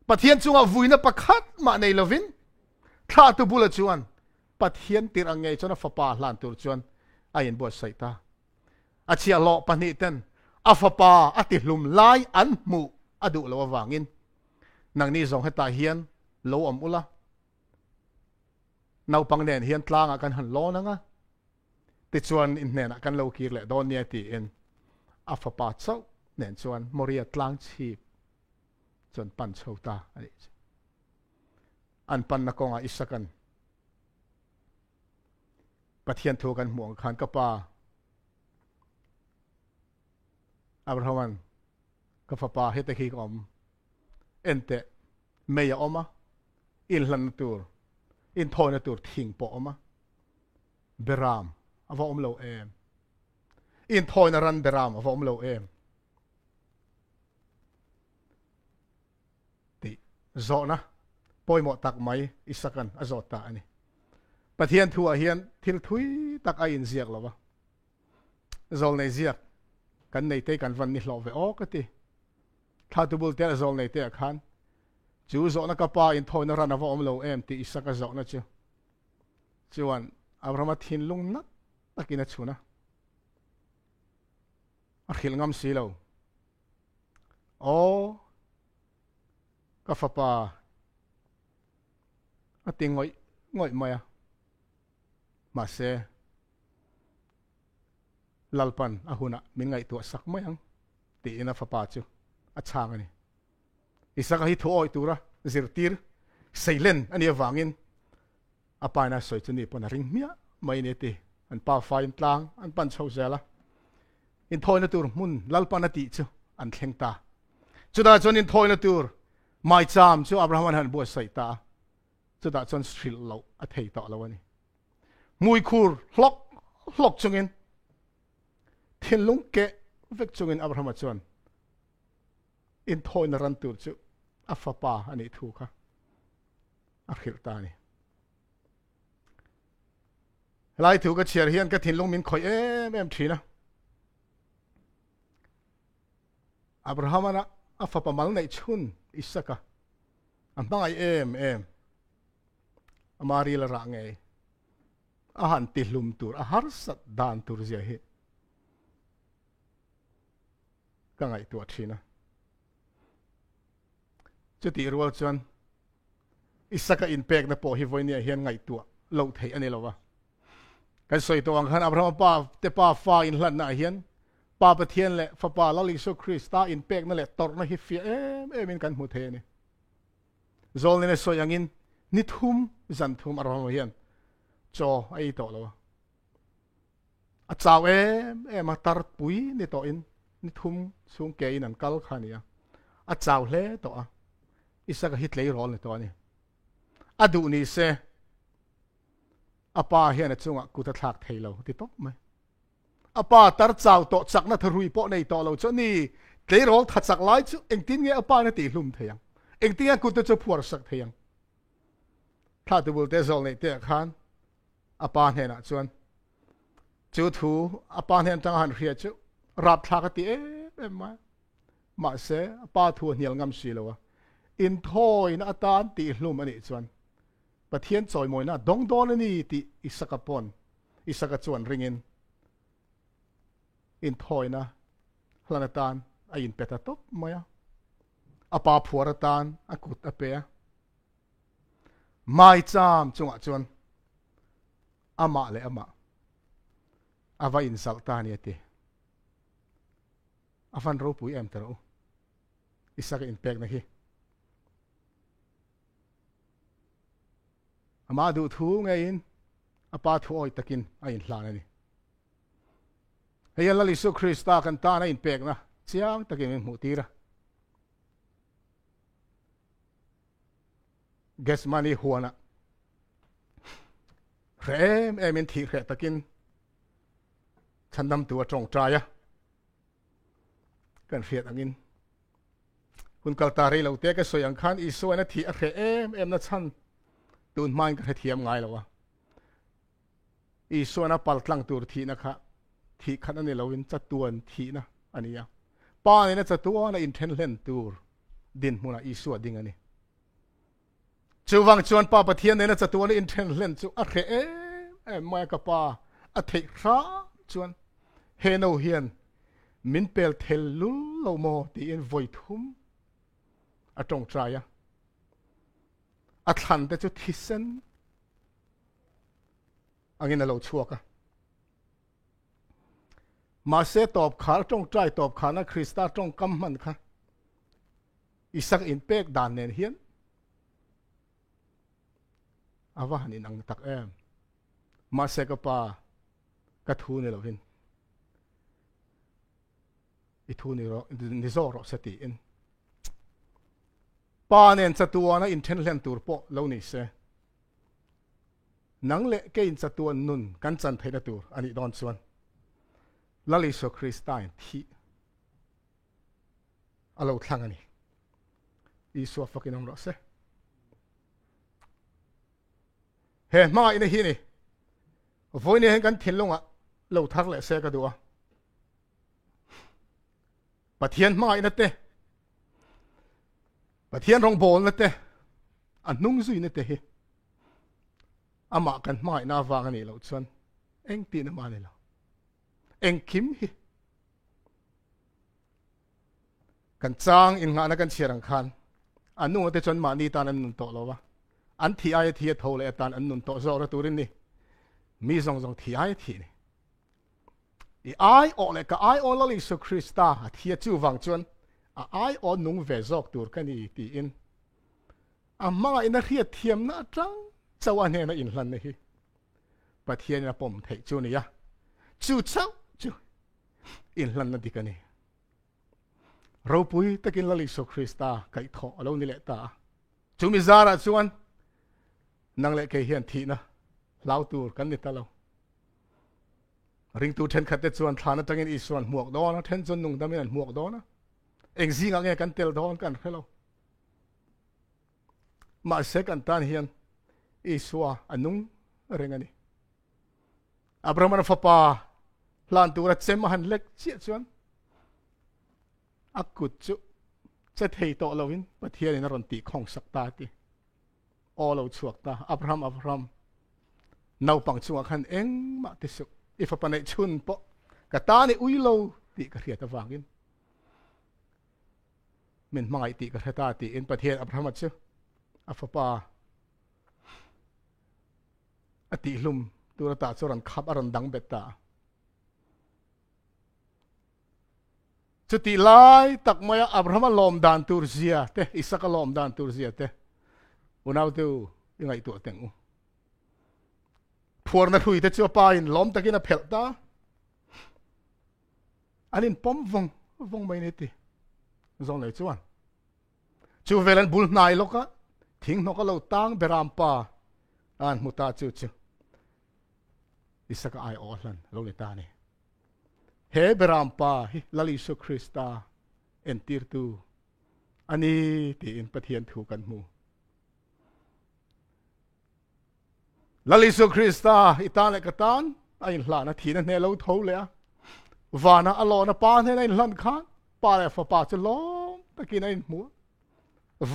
pathian chunga vuina pakhat ma nei lovin tha tu bula chuan pathian tir angai chona fapa hlan tur chuan a in bo saita a chia lo pani ten a fapa a ti hlum lai an mu adu lo wangin nang ni zong heta hian lo om ula nau pang nen hian tlang a kan han lo nanga ti chuan in nen a kan lo kir le don nia ti in afapa chau nen chuan moria tlang chi chuan pan chauta ani an pan na konga isakan ปะเทียนทูกันห่วงขันกป้าอับราฮัมกับป้าเฮตะคีกอมเอ็นเตเมียอมะอินลันตูร์อินทอยนตูร์ทิ้งปอมะเบรามอวอมโลเอมอินทอยนรันเบรามอวอมโลเอมติโซนะปอยหมดตักไหมอิสกันอโซตาอันนี้ปะเทียนทัวเฮียนทิลทุยตักไออินเซียกหรอวะโซลในเซียกกันในเตกันวันนี้หลอกไปออกกันทีถ้าตุบุลเตะโซลในเตะขันจูโซนักป้าอินทอยนรันอวอมโลเอมติอิสกันโซนะจูจวนอับราฮัมทินลุงนักตักินชูนะอักขิลงามสีเหลาโอ้กับป้าอัติงง่อยมามาเซลัลปันอาหุนะมินไงตัวสักไม่ยังตีนะฟ้าป่าจูอัจฉางนี่อิสักฮิตโอยตัวระซิรตีร์ไซเลนอันนี้วางอินอาปายน่าสวยจุนี่ปนริงเมียไม่เนี่ยตีอันป่าไฟอินตลางอันปันเช่าเจละอินทอยนตัวมุนลัลปันนาติจูอันเข่งตาจุดาจนอินทอยนตัวไม่จามจูอับราฮัมหันบัวใส่ตาจุดาจนสตรีลเราอัฐิต่อแล้ววันนี้มวยคูร์ล็อกจงอินเทียนลุงเกะเวกจงอินอับราฮัมจวนอินทอยนรันตูจูอัฟปาอันนี้ถูกค่ะอักขิลตานี่ไล่ถูกก็เชียร์เฮียนก็ทิ้งลงมินคอยแม่ทีนะอับราฮัมนะอัฟปามัลในชุนอิสกะอันตั้งไออามารีละรังไงอาหารติลุมตูร์อาหารสัตดานตูร์เสียเหตุก็ไงตัวทีนะจุดที่รู้ว่าจวนอิสกะอินเปกนะพอฮิวเนี่ยเฮียนไงตัวเราเทอันนี้เราวะกันสวยตัวอังคันอับราฮัมป้าเตป้าฟ้าอินหลันน่ะเฮียนป้าประเทียนแหละฟ้าป้าลลิสุคริสตาอินเปกนั่นแหละตอร์นะฮิฟิมินกันหัวเทนี่โซลเนี่ยสวยอย่างอินนิทุมจันทุมอับราฮัมเฮียนจอไอ้ตัวเราอาจารย์มาตาร์ปุยนี่ตัวอินนิทุมสูงเกยนันกัลขานี่อาจารย์เล่ตัวอิสกะฮิตเลยร้อนเลยตัวนี้อดูนี่เซอาป้าเฮียนจุงกูจะทักเทเราติดต่อไหมอาป้าตาร์จ้าตัวจักนัทรุยปอในตัวเราจ้านี่เลยร้อนทัดจักไล่จุเอ็งทิ้งเงี้ยอาป้าเนี่ยตีลุ่มเทียงเอ็งทิ้งกูจะพูดสักเทียงถ้าตัวบุลเตอร์โซลในเตะขันอาป้าเนี่ยนะจวนจูทูอาป้าเนี่ยจังหันเรียจูรับทักตีมาเสอาป้าทัวเหนียวงำสีเลยวะอินทอยนะตานตีลุ่มอันนี้จวนประเทียนจอยมวยนะดงดอนนี่ตีอิสกปอนอิสกจวนริงินอินทอยนะฮลานตานอินเปตตบมายาอาป้าผัวตานอากุตอาเปียไม่จามจงจวนอามาเลยอามาอาว่าอินสัลตานี่ตีอาฟันรู้ปุยตรู้อิสกอินเปกนะฮีอามาดูทูไงอินอาป้าทูอยตะกินอินหลานนี่เฮียลลิสุคริสตากันตานะอินเปกนะเสียงตะกินหมูตีระเกสมานีหัวนะเรมินทีเรตะกินฉันนำตัวตรงใจอะกันเฟียดอังอินคุณกัลตารีเราเตะก็สวยอย่างขันอีสวยนะทีเรนะฉันตูนมันก็เทียมไงแล้ววะอีสวยนะปัลตังตัวทีนะคะทีขันอันนี้เราวินจัดตัวทีนะอันนี้ป้านี่นะจัดตัวนะอินเทนเลนตัวดินมุนะอีสวยดิ่งอันนี้จูวังจวนป้าประเทียนเนี่ยนะจัดตัวนะอินเทนเลนจูไม่กับป้าอธิราจวนเฮโนเฮียนมินเปลเทลลุลโลโมตีอินไวทุมตรงใจทันแต่จุดที่เส้นอันนี้เราชัวร์กันมาเสตอบขาตรงใจตอบขานะคริสต์ตรงกำมันค่ะอิสักอินเปกดานเนียนเฮียนอาว่านี่นังตัก mà sẽ có pa cái thu này là vin ít thu này rồi ni zo rồi sẽ tiền pa nên sẽ tua nó intelligent tour po lâu này sẽ nắng lệ cái in sẽ tua nun căn chân thấy là tour anh đi đón xuân là lý số Christian thì alo thằng anh Isu fucking ông đó sẽ he mà ini hi ni voi ni kan thin longa lo thak le se ka duwa pathian ma ina te pathian rong bol na te anung zui na te hi ama kan ma ina wa ngani lo chuan eng ti na ma ni lo eng kim hi kan chang in nga na kan chirang khan anu te chuan ma ni tan an nun to lo wa an thi ai thi tho le tan an nun to zo ra turin ni mi zong zong thi ai thi ni i ai o le ka ai o la li su Krista a thi chu wang chuan a ai o nung ve zok tur ka ni ti in a ma in a riat thiam na tang chawan he na in hlan ni hi pathian na pom thei chu ni ya chu chau chu in hlan na di ka ni ro pui takin la li su Krista kai tho alo ni le ta chu mi zara chuan nang le ke hian thi na lau tur kan ni ta lo ring tu then khat te chuan thana tangin i suan muak do na then chun nung damin an muak do na eng zinga nge kan tel don kan hello ma se kan tan hian i suwa anung rengani abraham fa pa plan tu ra chem han lek chi chuan akut chu che thei to lovin pathian in ron ti khong sak ta ti all out chuak ta Abraham nau pang chuak khan eng ma te su if pa nei chun po ka ta ni uilo ti ka ria ta wangin men mangai ti ka ta ti in pathian Abraham chu afapa ati lum tu ta churan khap aron dang beta chu ti lai tak maya Abraham lom dan tur zia te Isaac lom dan tur zia te unau tu ingai tu teng u phuar na thui te chu pa in lom takin a phel ta anin pom vong mai ni ti zong le chuan chu velan bul nai loka thing no ka lo tang beram pa an muta chu Isaka ai ohlan lo le ta ni he beram pa hi lali su Krista en tir tu ani ti in pathian thu kan mu lali su Krista itan le katan ai hla na thi na ne lo tho le wa na alo na pa ne in hlan khan pa le fa pa chu lom takin in mu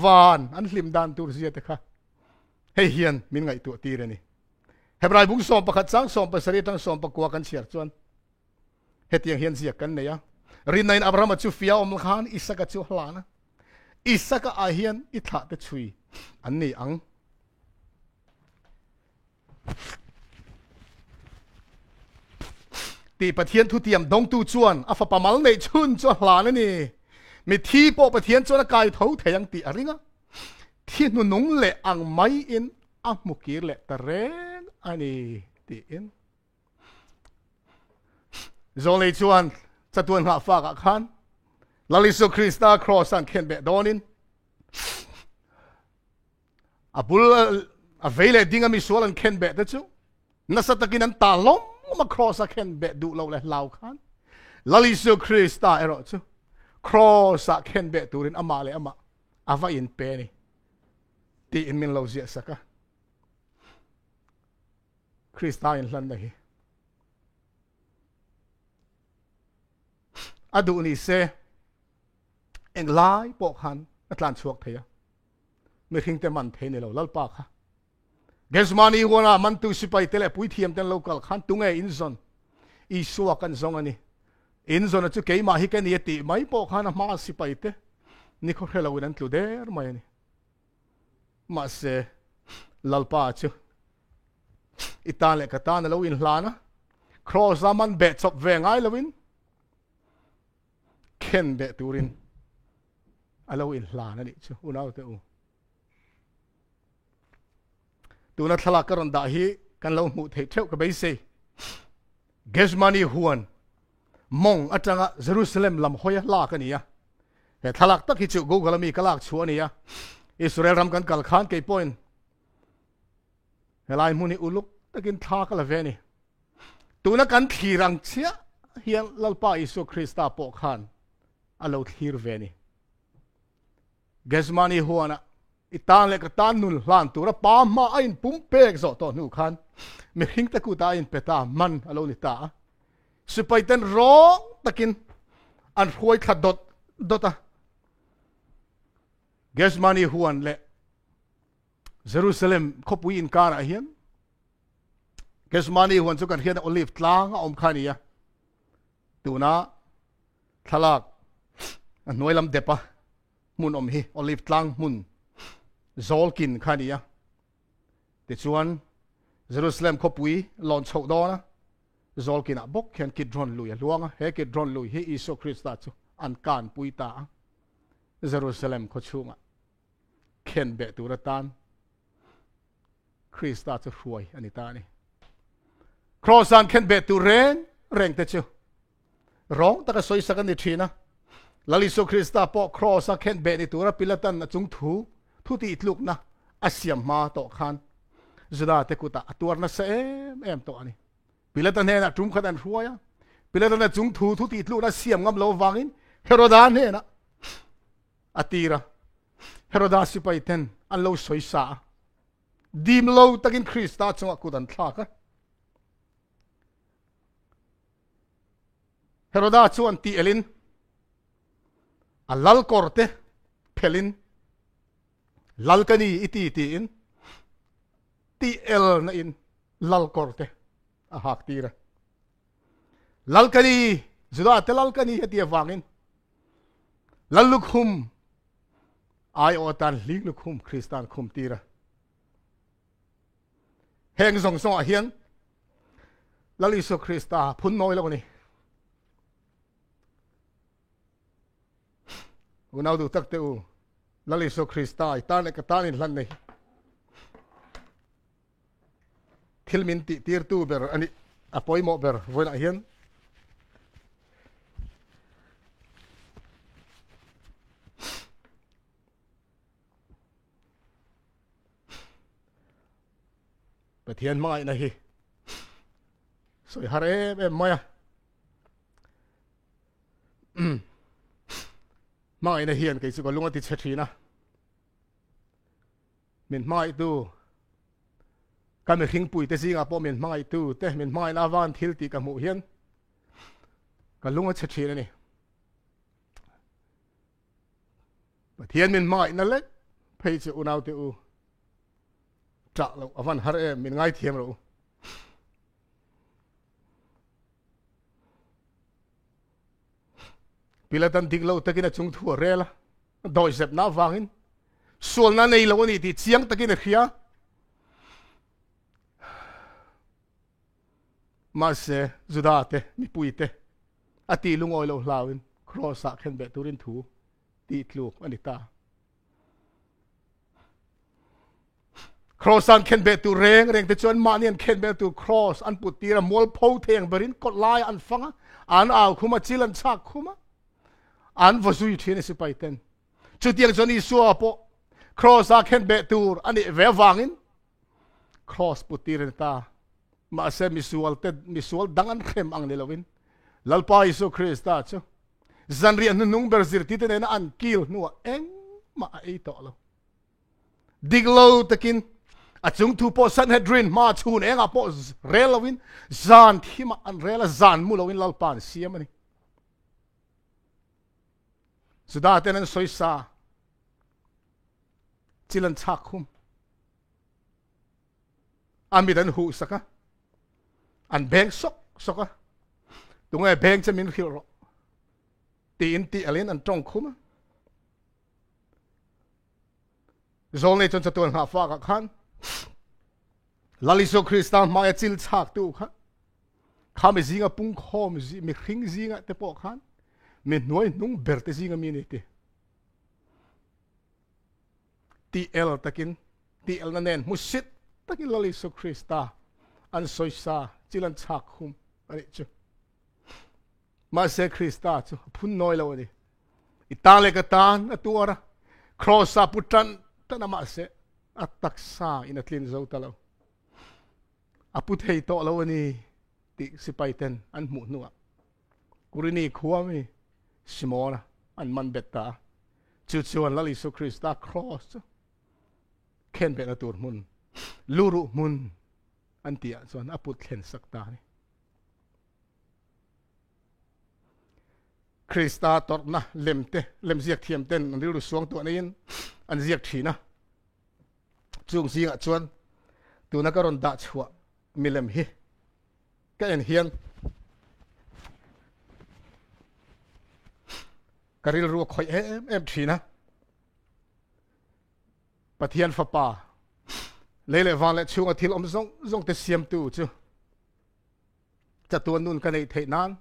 van an hlim dan tur zia te kha hei hian min ngai tu ti re ni Hebrai bung som pakhat sang som pasari tang som pakwa kan chiar chuan hetiang hian zia kan ne ya rin nain Abraham chu fia om khan Isaka chu hlana Isaka a hian I tha te chui an ni ang ti pathian thu tiam dong tu chuan a fa pamal nei chun chu hlana ni mi thi po pathian chuan a kai tho theyang ti aringa thi nu nung le ang mai in a mukir le taren ani ti in zoli chuan chatuan ha fa ka khan lalisu Krista cross an khen be donin abul a vele dinga mi sual an khen be te chu nasatakin an talom ma cross a khen be du lo le lau khan lalisu Krista ero chu cross a khen be turin ama le ama ava in pe ni ti in min lo zia saka Krista in hlan na hi adu ni se eng lai po khan atlan chuak theya mi khing te man the ni lo lal pa kha gesmani wona man tu sipai tele pui thiam ten local khan tunge in zon I suwa kan zong ani in zon chu ke ma hi ke ni ti mai po khan ma sipai te ni kho hela winan tlu der mai ni ma se lal pa chu itale katana lo in hlana cross man be chop ve ngai lovin ken be turin alo in hlana ni chu unau te u tuna thala karon da hi kan lo mu thei theu ka be se Gethsemane huan mong atanga Jerusalem lam hoya la ka nia he thalak tak hi chu go galami kalak chu ania Israel ram kan kal khan ke point helai muni uluk takin tha ka la ve ni tuna kan thirang chia hian lalpa Isu Krista po khan alo thir ve ni Gethsemane huana itan le ka tan nul hlan tura pa ma ain pum pek zo to nu khan mi hing ta ku ta in peta man alo ni ta supaitan ro takin an huai khat dota Gethsemane huan le Jerusalem khopui in kara hian Gethsemane huan chu kan hian olive tlang om khania tuna thalak an noilam depa mun om hi olive tlang mun zolkin khania ti chuan Jerusalem khopui lon chho do na zolkin a bok khen kidron lui luanga he kidron lui hi Isu Krista chu an kan puita Jerusalem kho chunga khen be turatan Krista chu huai anita ni crossan khen be tu reng te chu rong ta ka soi sakan ni thina lalisu Krista po crossan khen be ni tura pilatan na chung thu ti itluk na asiam ma to khan zuda te kuta atur na se em to ani pilatan he na tum khan huaya pilatan na chung thu ti itluk na siam ngam lo wangin Herodan he na atira Herodas sipaiten an lo soi sa dim lo takin Krista chunga kudan thlaka Herodas chuan ti elin alal korte phelin lalkani iti in ti el na in lal korte a hak tira lalkani juda te lalkani heti wangin lalukhum ai otan lilukhum Kristan khum tira heng song song a hian lalisu Krista phun noi lo ni unau du tak te u lalisu Krista itan ka tan in hlan nei thilmin ti tir tu ber ani apoi mo ber voina hian Pathian mai na hi soi hare em maya mai na hian ke chu ko lunga ti chhathina min mai tu kan me hing pui te singa po min mai tu te min mai na van thil ti ka mu hian ka lunga chhathina ni Pathian min mai na le phei chu unau te u trả lo avan har em min ngai thiam lo pilatan dik lo takina chung thu rela doi sep na wangin sual na nei lo ni ti chiang takina khia ma se zudate mi puite ati lungoi lo hlawin crossa khen be turin thu ti tluk anita crossan khen be tu reng te chuan manian khen be tu cross an putira mol pho theng berin kot lai an fanga an aw khuma chilan chak khuma an vosui thine sipaiten chutiang choni suwa po crossa khen be tur ani ve wangin cross putira ta ma se misual dangan khem ang lelowin lalpa Isu Krista chu zanri an nung ber zir ti te na an kil nuwa eng ma ai to lo diglo takin achung thu po Sanhedrin ma chun enga po relawin zan thima an rela zan mulowin lalpan siamani suda tenen soisa chilan chakhum amidan hu saka an beng soka tungai beng chamin khiro ti in ti alin an tong khuma zolne chon chatun ha fa ka khan lalisu Krista ma chil chak tu kha kham zinga pung khom zi mi khing zinga te po khan mi noi nung berte zinga mi ne te ti el takin ti el na nen musit takin lalisu Krista an soi sa chilan chak khum ani chu ma se Krista chu phun noi lo ni itang le ka tan atuara cross a putran tanama se atak sa in atlin zo talo aput hei to lo ni ti sipaiten an mu nuwa kurini khuami simona an man betta chu chuan lali su Krista cross ken be na tur mun luru mun an tia chuan aput thlen sakta ni Krista torna lemte lem ziak thiam ten an riru suang tu anin an ziak thina chung zinga chuan tuna karon da chhuwa milem hi ka en hian karil ru khoi em thina pathian fapa lele van le chunga thil om zong zong te siam tu chu chatuan nun ka nei thei nan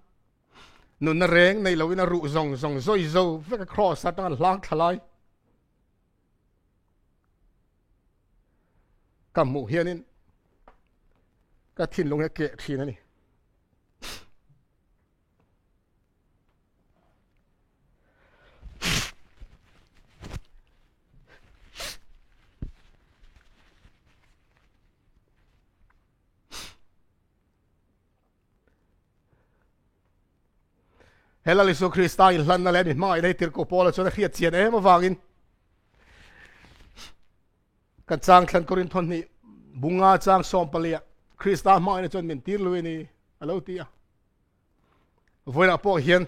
nun na reng nei lowina ru zong zong zoi zo veka cross atang lang thalai kamu hianin ka thin long ke thina ni hela lisu Krista in hlan na len in mai nei tir ko pola chona khiat chian em awangin kan chang thlan korin thon ni bunga chang som palia Krista mai na chon min tir lui ni alo tia voina po hian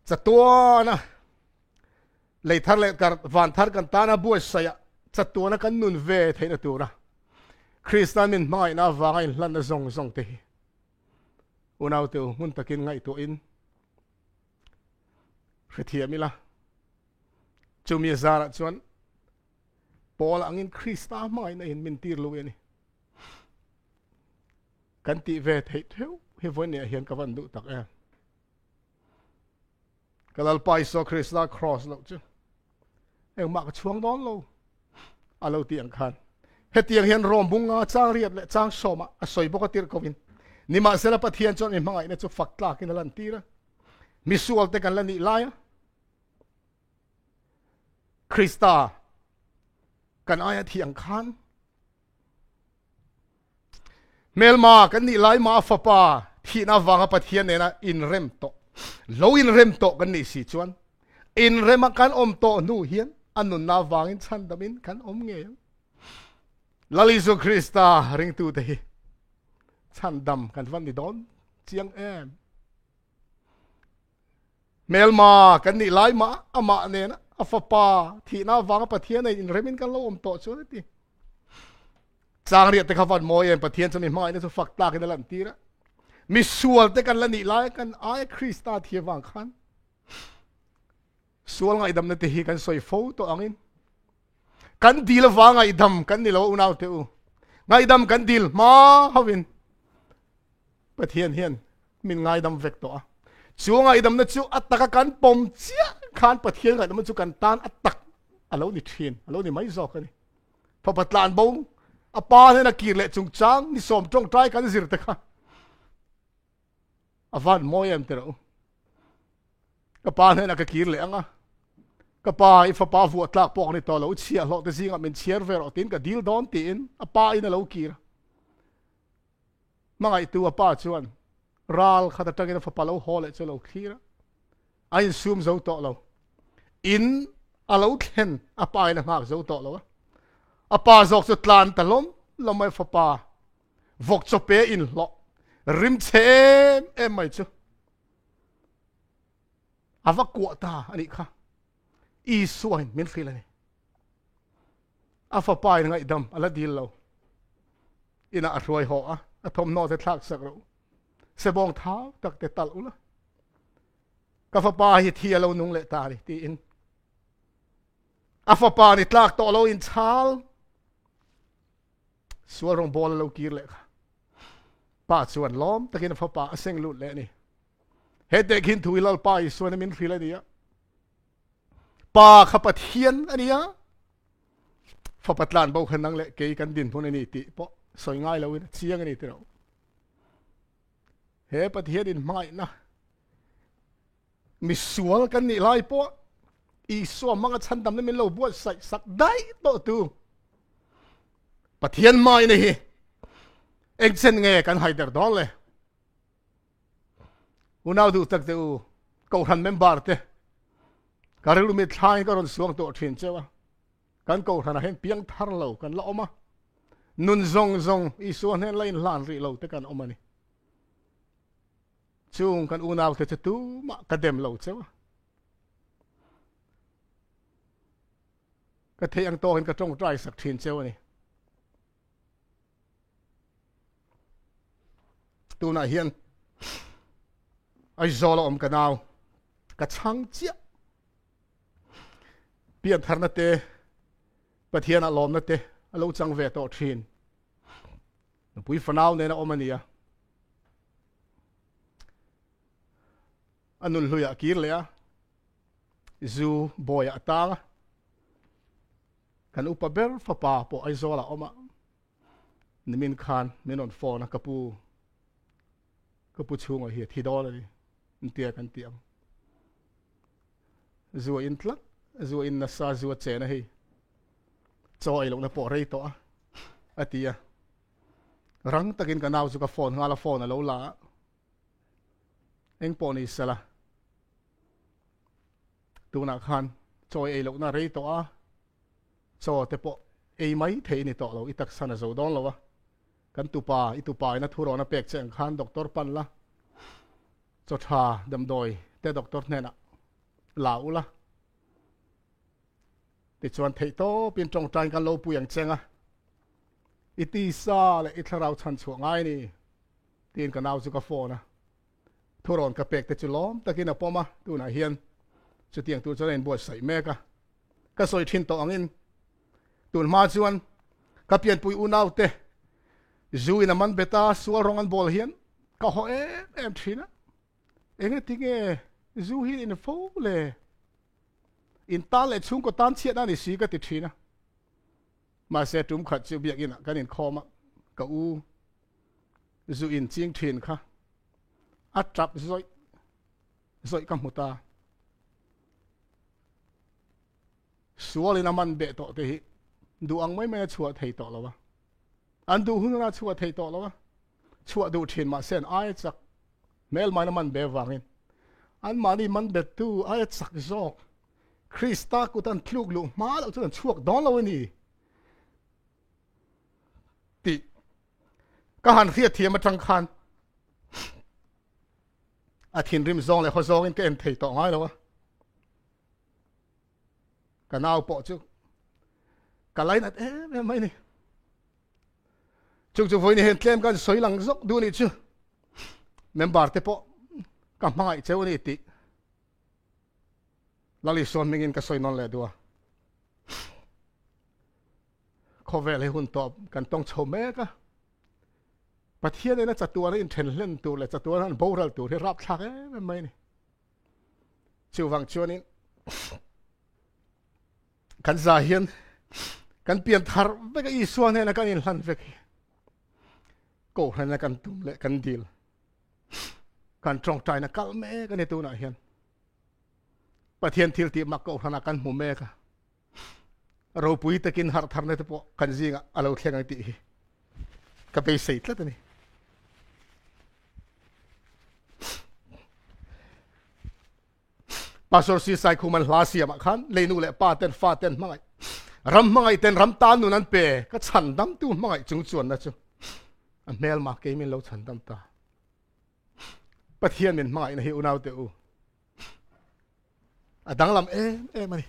chatuana lei thar le kar van thar kan tana buai saya chatuana kan nun ve theina tura Krista min mai na wanga in hlan na zong zong te unaw tu mun takin ngai tu in Rethiamila chumi zara chuan Paul angin Krista mai na in min tir luwe ni kan ti ve thei theu he voi ne hian ka van du tak e kalal pai so Krista cross lo chu eng ma ka chuang don lo alo ti ang khan he tiang hian rom bunga chang riat le chang soma a soi boka tir kovin ni ma sela pathian chon in mangai na chu fakla kin lan tira misual te kan lan ni laya Krista kan aya thiang khan melma kan ni lai ma fapa thi na wanga pathian ne na in rem to lo in rem to kan ni si chuan in rem kan om to nu hian anun na wangin chan damin kan om nge lali su Krista ring tu te chan dam kan van ni don chiang em melma kan ni lai ma ama ne na afapa thi na wanga pathian ne in remin kan lo om to chu ti chang ri te khawan moi em pathian chami mai ne chu fak ta kin lan tira mi sual te kan lani lai kan ai Krista thi wang khan sual ngai dam na te hi kan soi fo to angin kan dil wanga idam kan ni lo unaw te u ngai dam kan dil ma hawin pathian hian min ngai dam vek to a chu ngai dam na chu ataka kan pom chia khan pathian ngai dam chu kan tan atak alo ni thin alo ni mai zo ka ni pha patlan bo apa ne na kir le chung chang ni som tong trai kan zir te kha avan moyem te ro ka pa ne na ka kir le anga ka pa ifa pa vu tlak pok ni to lo chia lo te zinga men chier ver o tin ka deal don tin apa ina lo kir mangai tu apa chuan ral khata tangin fa palo hole chalo khira ain sum zo to lo in alo thlen apa ina ngak zo to lo apa zok chu tlan talom lomai fa pa vok chope in lo rim chem em mai chu ava kwa ta ani kha i suain min khila ni afa pa ina ngai dam ala dil lo ina aroi ho a athom no te thak sak ro se bong thau tak te tal ula ka fa pa hi thia lo nung le ta ri ti in afa pa ni tlak to lo in chal suarong bol lo kir le pa chuan lom takin fa pa aseng lut le ni he te kin thui lal pa i suan min khila dia pa kha pathian ania fa patlan bo khanang le ke kan din phun ani ti po soi ngay lâu chiang này thế nào he bắt hiền in mai na mi sual kan ni lai po i so mga chan dam na min lo buat sai sak dai to tu bắt hiền mai này anh sen nghe kan haider don le unau du tak tu câu hành member te karilu mi thai ka ron suang to thin chewa kan câu hành hen piang thar lo kan lo ma nun zong i suan hen lain lan ri lo te kan omani chung kan unau te tu ma kadem lo chewa ka the ang to hen ka tong trai sak thin chewa ni tu na hian ai zolo ka naw ka chang chia pian thar na te pathian a lom na te alo chang ve to thin pui fanaw ne na omania anun luya kir le a zu boya ta kan upaber fa pa po ai zola oma nimin khan menon phone kapu chung hi thi do le ntia kan tiam zu in tlak zu in na sa zu che na hi choi lo na po rei to atia rang takin ka naw zu ka phone ngala phone lo la eng po ni sala tu na khan choi e lo na rei to a cho te po e mai thei ni to lo itak sana zo don lo wa kan tu pa na thuro na pek cheng khan doctor pan la cho tha dam doi te doctor ne na lau la ti chuan thei to pin trong trai kan lo pu yang chenga iti sa le itharau chan chu ngai ni tin ka naw chu ka phone na thuron ka pek te chu lom takin a poma tu na hian chu tiang tu chen bo sai me ka soi thin to angin tun ma chuan ka pian pui unau te zui na man beta sual rong an bol hian ka ho em thina enge tinge zu hi in fo le in ta le chung ko tan chiat na ni si ka ti thina ma se tum khat chu biak in kan in khoma ka u zu in ching thin kha a trap zoi kam huta sual in man be to te hi du ang mai me chua thei to lo wa an du hun na chua thei to lo wa chua du thin ma sen ai chak mel mai na man be wangin an mani man be tu ai chak zok krista ku tan thluk lu ma lo chuan chuak don lo ni ti ka han khia thiam ma tang khan a thin rim zong le kho zong in ke en thei to ngai lo wa ka naw po chu ka lai nat mai ni chung voi ni hen tlem kan soi lang zok du ni chu member te po ka mai cheu ni ti lali son mingin ka soi non le dua kho ve le hun top kan tong chho me ka pathian na chatua in then len tu le chatua han boral tu he rap thak mai ni chu wang chuan in kan za hian kan pian thar ve ka i suan he na kan in hlan ve ko han na kan tum le kan dil kan trong tai na kal me kan tu na hian pathian thil ti mak ko hana kan mu me ka ro pui takin har thar ne te po kan jinga alo thlenga ti ka pe sei tla tani pastor si sai khuman hlasia ma khan leinu le pa ten fa ten mangai ram mangai ten ram ta nu nan pe ka chan dam tu mangai chung chuan na chu an mel ma ke min lo chan dam ta pathian min mangai na hi unau te u adang lam mani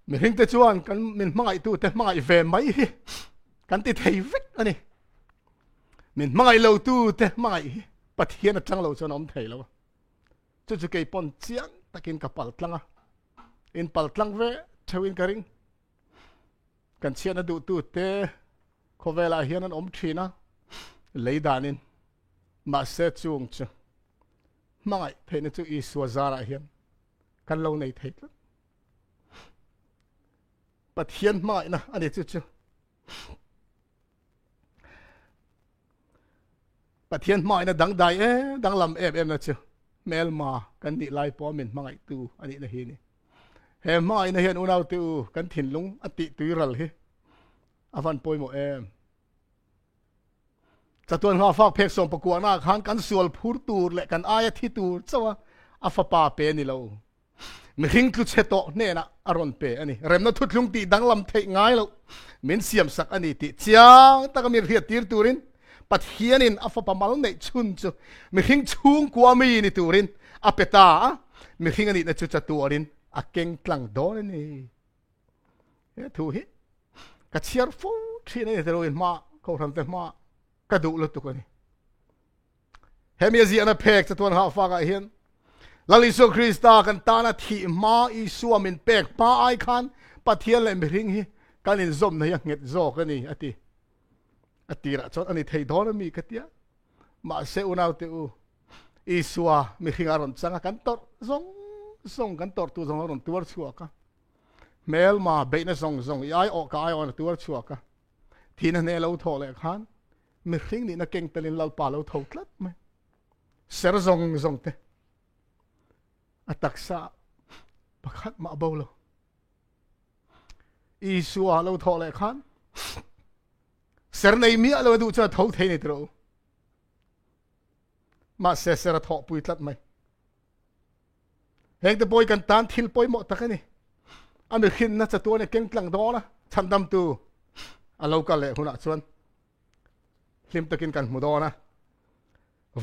mi hing te chuan kan min mangai tu te mangai ve mai hi kan ti thei vek ani min mangai lo tu te mangai pathian atang lo chon om thei lo chu chu ke pon chiang takin ka pal tlanga in pal tlang ve thewin karing kan chian adu tu te khovela hian an om thina leidanin ma se chung chu mangai theina chu i suazara hian kan lo nei thei Pathian mai na ani chu Pathian mai na dang dai dang lam em na chu mel ma kan ni lai po min mangai tu ani na hi ni he mai na hian unau tu kan thin lung ati tuiral hi avan poi mo em chatuan nga fak phek som pakua na khan kan sual phur tur le kan aya thi tur chawa afa pa pe ni lo mi hing tu cheto ne na aron pe ani rem na thutlung ti danglam thei ngai lo min siam sak ani ti chiang takami riat tir turin pathianin afa pamal nei chun chu mi hing chung kwa mi ni turin apeta mi hing ani na chu chatuarin a keng tlang do ni he thu hi ka chiar fu thi nei te roin ma ko ram te ma ka du lo tu ko ni he mi zi ana pek chatuan ha fa ga hian Laliso Krista kan tana thi ma i suamin pek pa ai khan pathian le mring hi kan in zom na yang nget zo ka ni ati ra chot ani thei dor mi katia ma se unau te u i suwa mi hingaron changa kan tor zong kan tor tu zong ron tuar chua ka mel ma be na zong ai o ka ai on tuar chua ka thina ne lo tho le khan mi hring ni na keng telin lau pa lo tho tlat mai ser zong te ataksa pakhat ma bolo isua lo tho le khan ser nei mi lo du cha tho the ni tro ma se ser tho pui tlat mai heng te boy kan tan thil poi mo takani ame khin na cha to ne keng tlang do na chandam tu alo ka le huna chuan hlim takin kan mu do na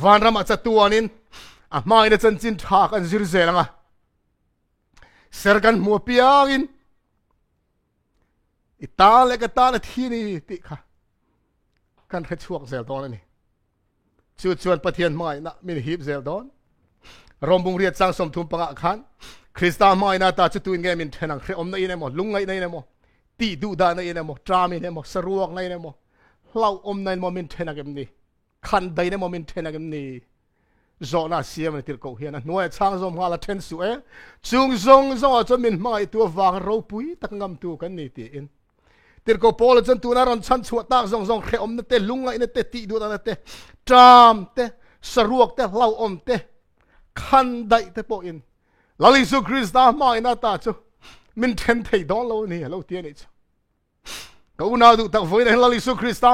van ram cha tuanin a mai na chan chin thak an zir zelanga ser kan mu piangin itale ka tala thini ti kha kan kha chuak zel don ani chu chuan pathian mai na min hip zel don rombung riat sang som thum panga khan Krista mai na ta chu tuin nge min thenang khre om na ine mo lungai na ine mo ti du da na ine mo tram ine mo saruak na ine mo hlau om na mo min thenagem ni khan dai na mo min thenagem ni zona siam na tir ko hian a nuai chang zom nga la then su chung zong a cho min mai tu wang ro pui tak ngam tu kan ni ti in tir ko pol chen tu na ron chan chu tak zong khe om na te lungai na te ti du na te tram te saruak te hlau om te khan dai te po in lali su Krista mai na ta chu min then thei don lo ni lo ti ni chu ko na du tak voi na lali su Krista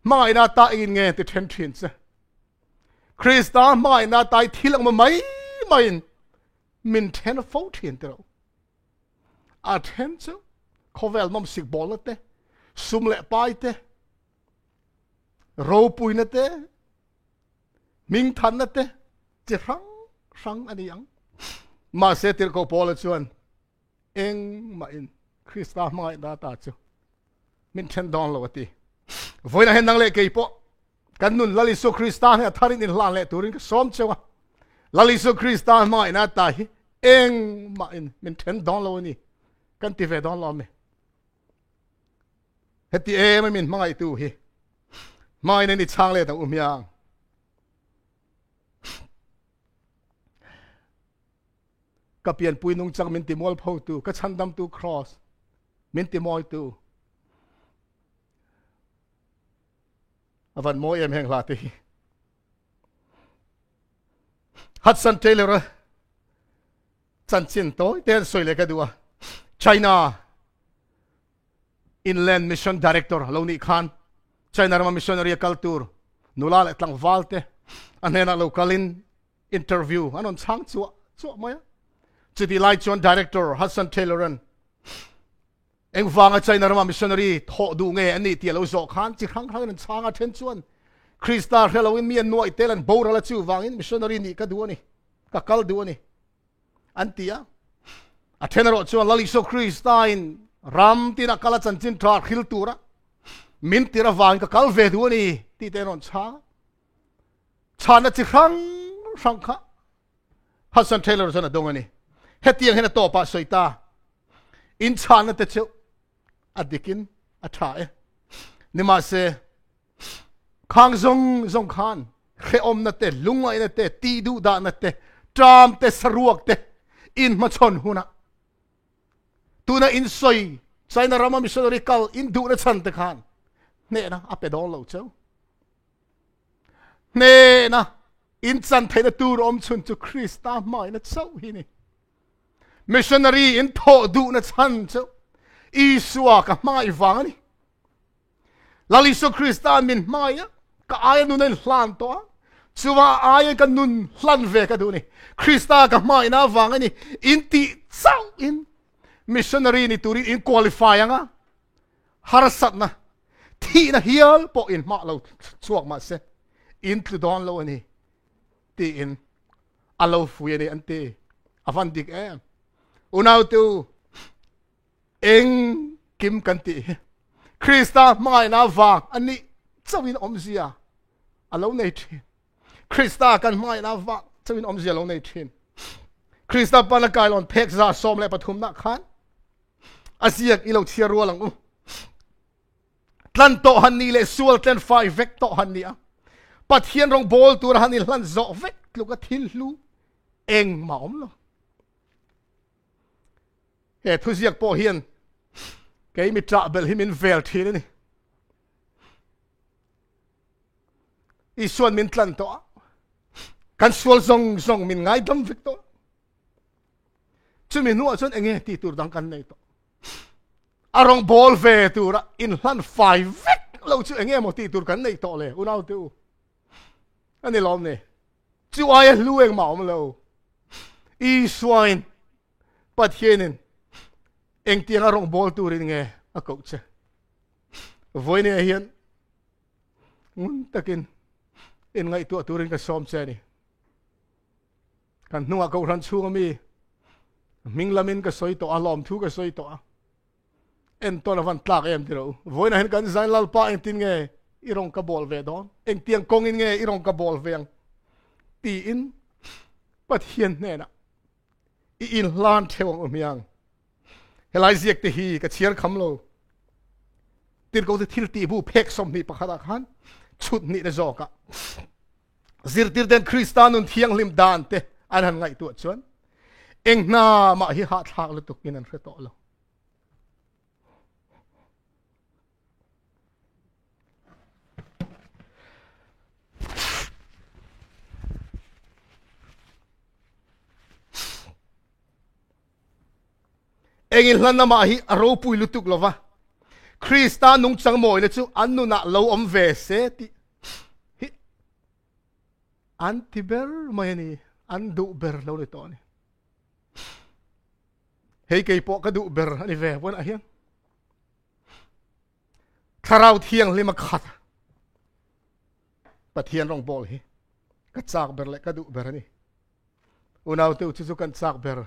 mai na ta in nge te then thin cha Krista mai na tai thilang ma mai min ten fo thin te ro a then chu khovel mom sik bol te sum le pai te ro pui na te ming than na te chi rang ani yang ma se tir ko pol chuan eng ma in Krista mai na ta chu min ten don lo ti voi na hen nang le ke po kan nun lali su Krista ne tharin in hlan le turin ka som chewa lali su Krista mai na ta hi eng ma in min ten don lo ni kan ti ve don lo me heti min mangai tu hi mai ne ni chang le ta umyang ka pian pui nung chang min ti mol pho tu ka chandam tu cross min ti moi tu avan moi em heng la ti Hudson Taylor chan chin toy ten soi le ka dua China Inland Mission Director Loni Khan China Rama Missionary Culture nulal etlang valte anena localin interview anon chang chu maya chiti lai chon Director Hudson Taylor eng wanga China Rama Missionary tho du nge ani ti lo zo khan chi khang khang an changa then chuan Krista Halloween mi an noi telan bora la chu wangin missionary ni ka duani ka kal duani antia a thenaro chuan lali so Krista in ram tina kala chanchin tha khil tura min tira wang ka kal ve duani ti tenon chana chi khang kha Hudson Taylor chana dongani hetiang hena to pa soita in chana te chu adikin athae nima se khang zong khan khe om na te lungai na te ti du da na te tram te saruak te in ma chon huna tu na in soi China Rama missionary kal in du na chan te khan ne na ape dol lo chau ne na in chan the na tu rom chun chu Krista mai na chau hi ni missionary in tho du na chan chau Isua ka mai wang ni lali so Krista min mai ka ai nu nen hlan to chuwa ai ka nun hlan ve ka du ni Krista ka mai na wang ni in ti chau in missionary ni turi in qualify anga harasat na thi na hial po in ma lo chuak ma se in tu don lo ni ti in alo fu ni ante avan dik unau tu eng kim kan ti Krista mai na wang ani chawin omzia alo nei thin Krista kan mai na wang chawin omzia lo nei thin Krista pana kailon phek za som le pathum na khan asiak ilo chia ro lang tlan to han ni le sual tlan fai vek to han ni a pathian rong bol tur han ni hlan zo vek luka thil lu eng ma om lo he thusiak po hian ke mi tra bel himin vel thil ni i suan min tlan to kan sual zong min ngai dam vek to chu min nu chon enge ti tur dang kan nei to arong bol ve tura in hlan fai vek lo chu enge mo ti tur kan nei to le unau tu ani lom ne chu ai lueng ma om lo I swine pat hianin eng tiang arong bol turin nge a coach voi ne hian ngun takin in ngai tu turin ka som che ni kan nuwa ko ran chu mi minglamin ka soi to alom thu ka soi to en to na van tlak em tiro voi na hen kan zain lal pa eng tin nge irong ka bol ve don eng tiang kong in nge irong ka bol veng ti in pat hian ne na I in lan thewang umyang helai ziek te hi ka chiar kham lo tir ko te thil ti bu phek som ni pakhara khan chut ni na zoka zir tir den Kristanun thiang lim dan te an han ngai tu chuan eng na ma hi ha thak lu tukin an hreto lo engin hlan ma hi aro pui lutuk lova Krista nung chang moi le chu annu na lo om ve se ti hi antiber mai ni an du ber lo le to ni hei kei po ka du ber ani ve won a hian tharau thiang lima khat pathian rong bol hi ka chak ber le ka du ber ani unau tu chu kan chak ber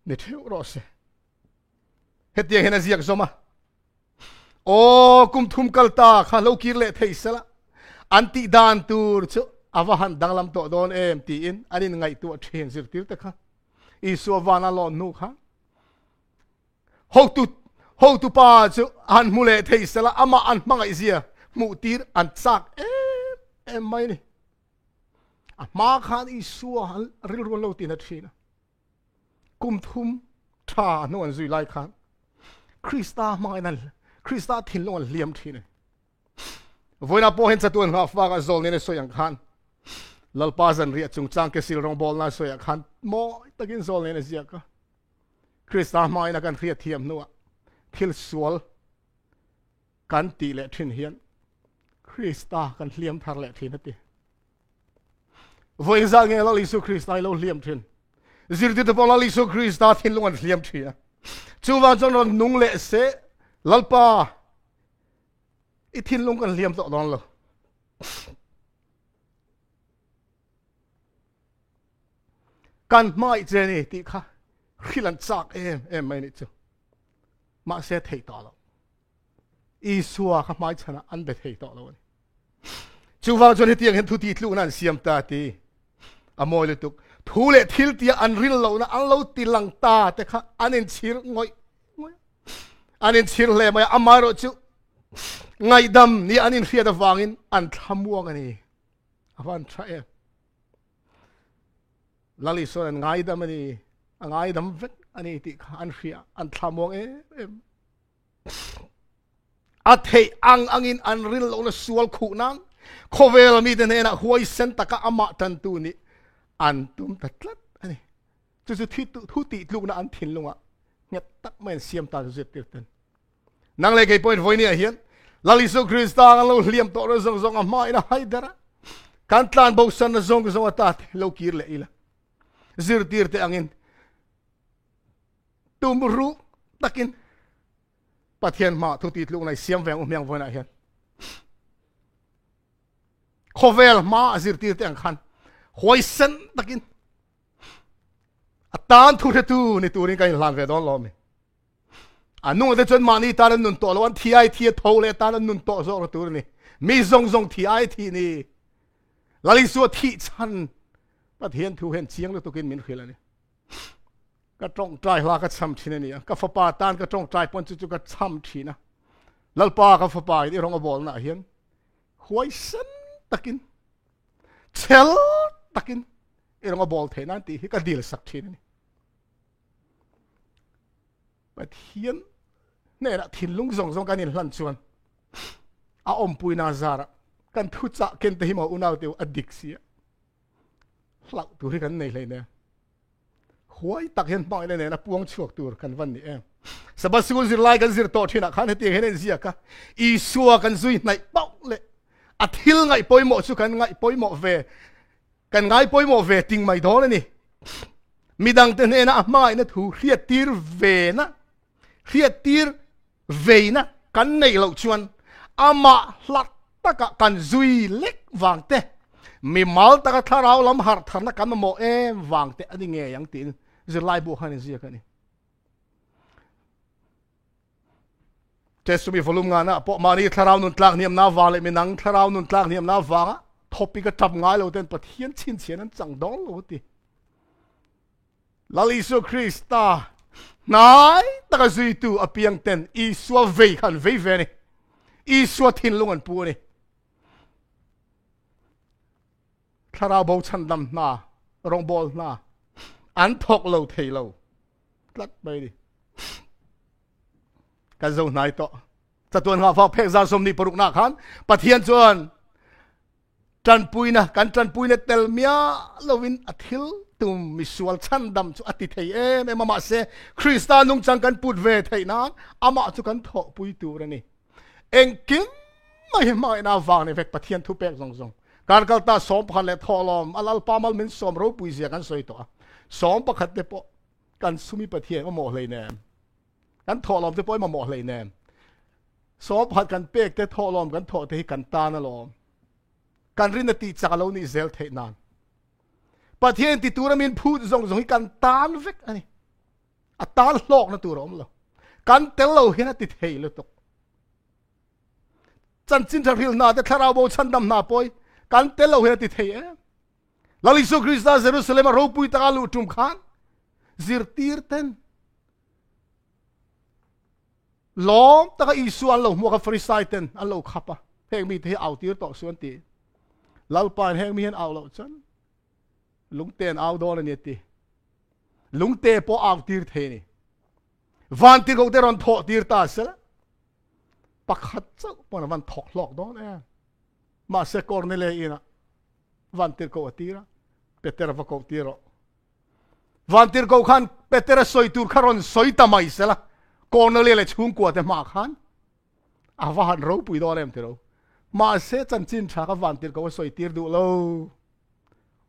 ni theu ro se hetiang hena ziak zoma o kum thum kalta kha lo kir le theisala anti dan tur chu awahan danglam to don em ti in anin ngai tu thien zir tir ta kha I so wana lon nu kha ho tu pa chu an mule theisala ama an mangai zia mu tir an chak em mai ni ma khan I so ril ro lo tin a thina kum thum tha no an zui lai khan Krista mai nan Krista thin lo liam thine voina po hen chatun ha fa ga zol ne so yang khan lalpa zan ria chung chang ke sil rong bol na so ya khan mo takin zol ne zia ka Krista mai na kan ria thiam nuwa thil sual kan ti le thin hian Krista kan liam thar le thin ati voin za nge lo Isu Krista lo liam thin zir ti to lo Isu Krista thin lo an liam thia chu wa chon nung le se lalpa I thin lung kan liam to don lo kan mai je ni ti kha khilan chak em mai ni chu ma se thei to lo I suwa kha mai chana an be thei to lo ni chu wa chon ti hen thu ti tlu nan siam ta ti amoi le tuk thu le thil tia an ril lo na an lo ti lang ta te kha anin chir ngoi anin chir le mai amaro chu ngai dam ni anin hria da wangin an thamuang ani awan tha lali so an ngai dam ani ngai dam vet anh ấy thì anh khia anh tham mong em à thầy ang in anh rin lâu là sual khu nang khovel mi tên na huai sen taka ama tan tu ni anh tum tatlat anh chú chú thu ti lúc na anh thiên luôn à nghe tắc men xiêm ta chú tiệt tên nang lấy cái point voi ni hiền laliso Krista ang lâu liam to rồi zong zong amai na hay dara kan tlan bo san na zong zong atat lâu kir le ila zir tir te angin tumru takin pathian ma thu ti lúc này xiêm veng miang voi na hiền khovel ma zir tir te ang khan hoi sen takin atan thu the tu ni tu rin kai lan ve don lo mi anu de chon mani ta nun to lo an thi ai thi tho le ta nun to zo tu ni mi zong zong thi ai thi ni lali su thi chan pathian thu hen chiang lo tu kin min khila ni ka trong trai la ka cham thin ni ka fa pa tan ka trong trai pon chu chu ka cham thina lalpa ka fa pa ni rong bol na hian hoi sen takin chel takin irong bol the nan ti ka dil sak thin ni pathian ne ra thin lung zong zong kan in hlan chuan a om pui na zara kan thu cha ken te hi mo unaw te adik sia hlau tu ri kan nei hlei ne huai tak hen pai ne na puang chuak tur kan van ni em sabasul zir lai kan zir to thina khan he hen zia ka I suwa kan zui nai pau le a thil ngai poimo chu kan ngai poimo ve kan ngai poimo ve ting mai do ni midang te ne na mai na thu hriat tir ve na hriat tir ve na kan nei lo chuan ama hlat taka kan zui lek wang te mi mal taka tharau lam har tharna kan mo em wang te ani nge yang tin zir lai bu han zia kan ni tesumi volume nga na po mani tharau nun tlak niam na wale minang tharau nun tlak niam na wanga topic ka tap ngai lo ten pathian chin chen an chang dong lo ti laliso Krista nai taka zui tu apiang ten I suwa vei khan vei ve ni I suwa thin lung an pu ni tharau bo chan dam na rong bol na an thok lo thei lo tlat bai ni ka zo nai to cha tuan nga fa phek za som ni paruk na khan pathian chuan tran pui na kan tran pui le tel mia lovin athil tum misual chan dam chu ati thei em mama se Krista nung chang kan put ve thei na ama chu kan tho pui tu ra ni engkim mai na wang ni vek pathian thu pek zong zong kan kal ta som khan le tholom alal pamal min som ro pui zia kan soi to som pakhat te po kan sumi pathian mo hlei ne kan tholom te poi ma mo hlei ne som pakhat kan pek te tholom kan tho te kan ta na lom kan rin ti chalo ni zel the nan pathian ti turamin phut zong zong kan tan vek ani a tan hlok na turom lo kan tel lo hian ti thei lo tok chan chin tharil na te tharau bo chan dam na poi kan tel lo hian ti thei laliso Krista Jerusalem ro pui ta lu tum khan zir tir ten lom taka isu an lo mo ka frisai ten an lo khapa heng mi te au tir to suan ti lalpan heng mi hen au lo chan lungten au do ni ti lungte po au tir the ni van tir ko te ron tho tir ta sa pakhat chau pon van thok lok do ne ma se cornele ina van tir ko atira peter va ko tiro van tir ko khan peter soi tur kharon soi ta mai sela cornele le chung ko te ma khan awan ro pui do lem tiro ma se chan chin tha ka van tir ko soi tir du lo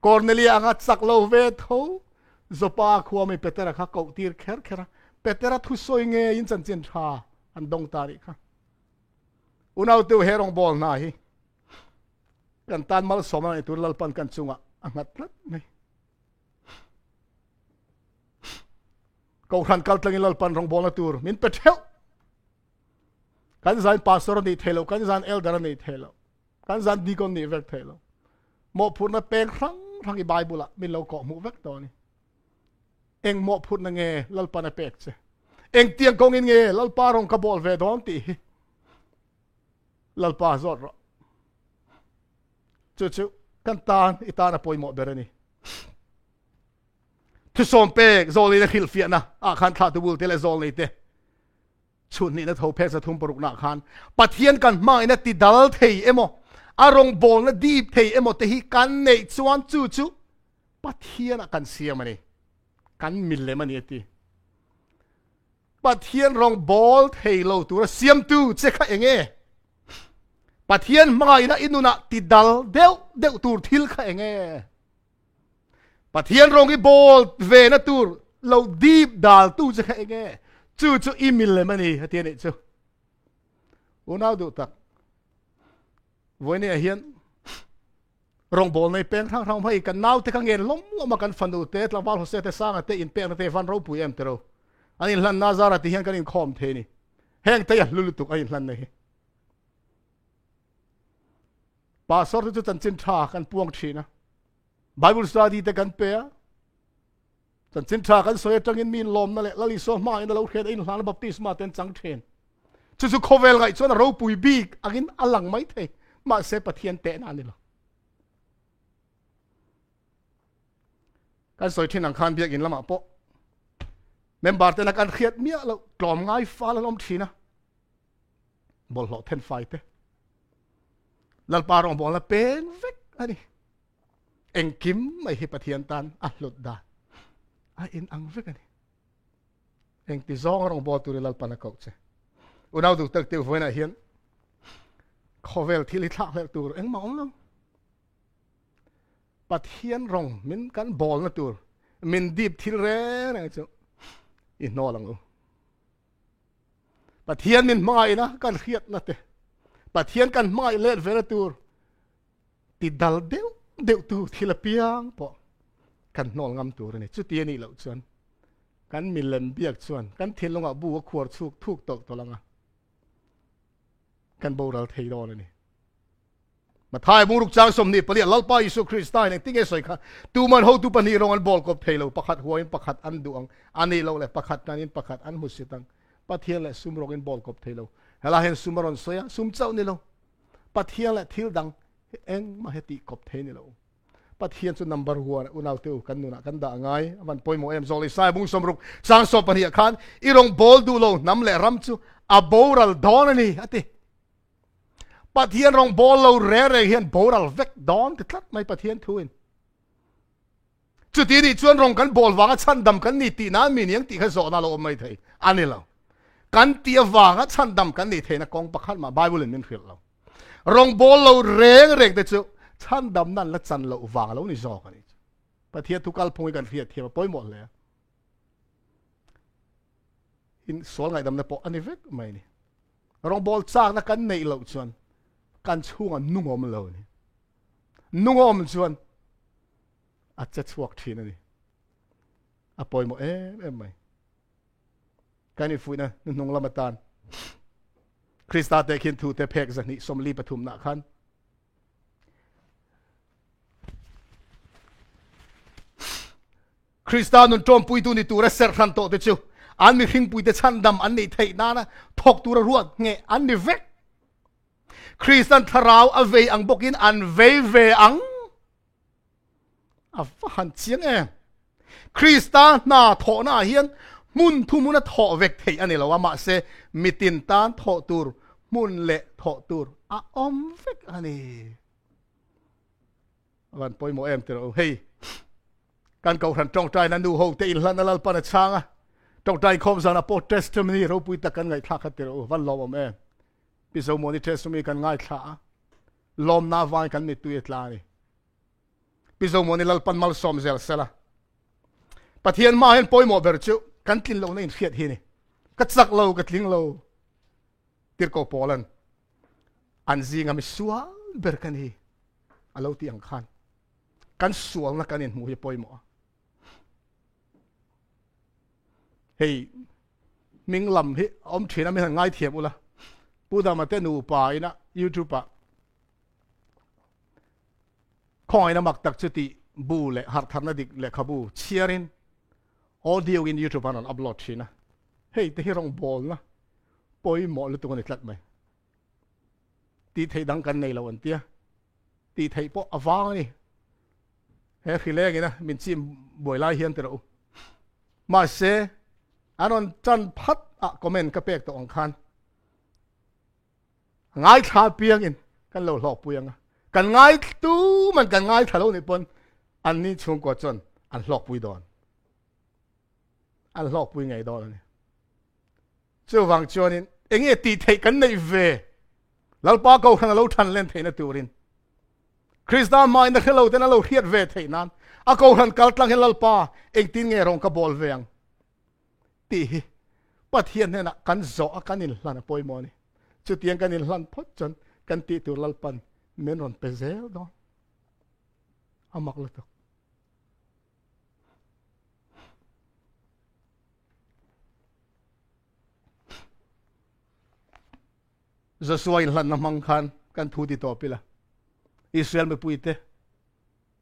cornelia anga chak lo ve tho zopa khuwa me petera kha ko tir kher khera petera thu soi nge in chan chin tha an dong tari kha unau tu herong bol na hi kan tan mal soma tu lalpan kan chunga angat lat nei ko khan kal tlang lalpan rong bol na tur min petel kan zan pastor ni thelo kan zan elder ni thelo kan zan deacon ni vek thelo mo phuna pek rang i bible min lo ko mu vek to ni eng mo phut na nge lalpan a pek che eng tiang kong in nge lalpa rong ka bol ve don ti lalpa zot ro chu kan tan itana poi mo berani thu som pe zol ni khil fiat na a khan tha tu bul te le zol ni te chun ni na tho pe sa thum paruk na khan pathian kan mai na ti dal thei emo arong bol na deep thei emo te hi kan nei chuan chu chu pathian kan siam ani kan mil le mani ti pathian rong bol thei lo tu ra siam tu che kha enge pathian mai na inuna ti dal deu tur thil kha enge pathian rong i bol ve na tur lo deep dal tu che kha enge chu chu email le mani hatian ni chu unau du tak voi ne hian rong bol nei peng thang thang phai kan nau te khang en lom kan fan du te tlawal ho se te sang te in peng te van ro pu em te ro ani hlan nazara ti hian kan in khom the ni heng te ya lulu tuk ai hlan nei pa sor tu chan chin tha kan puang thina bible study te kan pe chan chin tha kan soi tang in min lom na le lali so ma in lo khen in hlan baptisma ten chang then chu chu khovel ngai chon ro pui bik agin alang mai the ma se pathian te na ni lo kan soi thin ang khan biak in lama po member te na kan khiat mia lo tlom ngai fa la lom thina bol lo ten fai te lal parong bol la pen vek ani eng kim mai hi pathian tan a lut da a in ang vek ani eng ti zong rong bol tu lal panakok che unau du tak te voina hian khovel thili thak vel tur eng maom lo pathian rong min kan bol na tur min deep thil re na chu i no lang lo pathian min mai na kan khiat na te pathian kan mai let ve na tur ti dal deu tu thila piang po kan nol ngam tur ni chu ti ni lo chuan kan mi lem biak chuan kan thil longa bu khwar chuk thuk tok to langa kan boral thei do ni mà thai bung ruk chang som ni pali lalpa Isu Christa ne tinge soi kha tu man ho tu pani rong an bol kop thelo pakhat huain pakhat an duang ani lo le pakhat tanin pakhat an musitang pathian le sum rong in bol kop thelo hela hen sumaron soya sum chau ni lo pathian le thil dang eng ma heti kop the ni lo pathian chu number 1 unau te kan nu na kan da ngai man poimo em zoli sai bung som ruk chang so pani khan i rong bol du lo nam le ram chu a boral don ani ati pathian rong bol lo re hian boral vek don te tlat mai pathian thuin chu ti ni chuan rong kan bol wanga chan dam kan ni ti na mi niang ti kha zo na lo mai thei ani lo kan ti wanga chan dam kan ni thei na kong pakhat ma bible in min khil lo rong bol lo reng te chu chan dam nan la chan lo wang lo ni zo kan ni pathian tu kal phoi kan riat thia poi mo le in sol ngai dam na po ani vek mai ni rong bol chak na kan nei lo chuan kan chunga nungom lo ni nungom chuan a cha chuak thin ani a poi mo em mai kan i fuina nung lamatan Krista te khin thu te phek zani somli pathum na khan Krista nun tom pui tu ni tu ra ser khan to te chu an mi hing pui te chan dam an nei thei na na thok tu ra ruat nge an ni vek Christian tharau avei ang bokin an ve ang a han chiang Krista na tho na hian mun thu mun a tho vek thei ani lo ma se mitin tan tho tur mun le tho tur a om vek ani van poi mo em te ro hey kan kau than tong trai nan du ho te in lan lal pan a changa tong trai khom zana po testimony ro pui ta kan ngai thla khat te ro van lo om pi zo moni testimony kan ngai thla lom na vai kan mi tu etla ni pi zo moni lal pan mal som zel sela pathian ma hen poi mo ber chu kan tin lo na in khiat hi ni ka chak lo ka tling lo tir ko polan an zinga mi sual ber kan hi alo ti ang khan kan sual na kan in mu hi poi mo hey ming lam hi om thina mi ngai thiam ula pu da ma te nu pa ina YouTube pa khoi na mak tak chuti bu le har thar na dik le khabu chiarin audio in YouTube an upload thina hey te hi rong bol na poi mo lu tu ni tlat mai ti thei dang kan nei lo an tia ti thei po awang ni he khile gi na min chim boi lai hian te ro mà sẽ anh chân phát comment cái bẹc tổ ông khan ngay thà piang in kan lo lọc piang kan ngay tu man kan ngay thà lo ni pon anh ni chung qua chân anh lọc pui đòn anh lọc pui ngày đó này chưa vàng cho nên anh ấy tì thấy cái này về lão ba câu thằng lão thằng lên thấy nó tiêu rin Krista mai nó lâu tên nó lâu hiệt về thấy nan câu thằng cắt lăng lão ba anh tin nghe rong cái ball về anh tì bắt hiện này là căn gió căn in lan bôi mò này chú tiếng căn in lan phốt chân căn tì từ lão pan men ron pe zel đó mặc lật Joshua in lan namang khan kan thu di to pila Israel me puite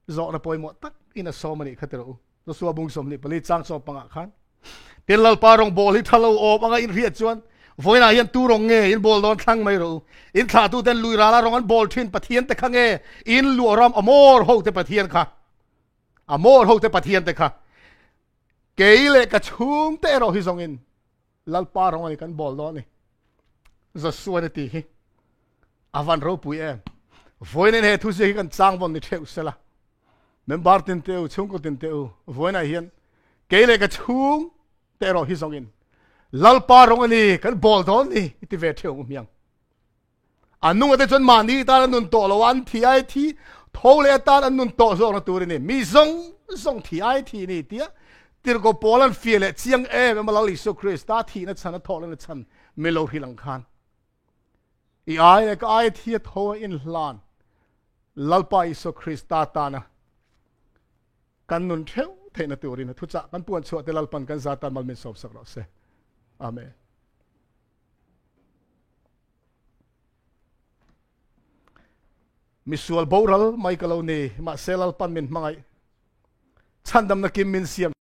zo na poi mo tak ina so mani khatero Joshua bung som ni pali chang so panga khan telal parong bol hi thalo o anga in riat chuan voina yan tu rong nge in bol don thang mai ro in tha tu ten lui ra la rong an bol thin pathian te khange in lu ram amor ho te pathian kha amor ho te pathian te kha keile ka chum te ro hi zong in lal parong ai kan bol don ni Joshua ne ti hi avan ro pui em voinen he thu se kan chang bon ni theu sela member tin teu chung ko tin teu voina hian keile ka chung te ro hi zong in lal pa rong ani kan bol don ni ti ve theu miang anung ate chon mani ta nun to lo an thi ai thi thole ta an nun to zo na tur ni mi zong thi ai thi ni tia tir ko polan fiele chiang e me malali so Krista thi na chan thole na chan melo hi lang khan I ai ka ai thi tho in lan lalpa iso Krista ta na kan nun theu the na tur ni thu cha kan puan chu te lalpan kan zatan mal min sop sak ro se amen misual boral mai kalau ni ma selal pan min mangai chandam na kim min siam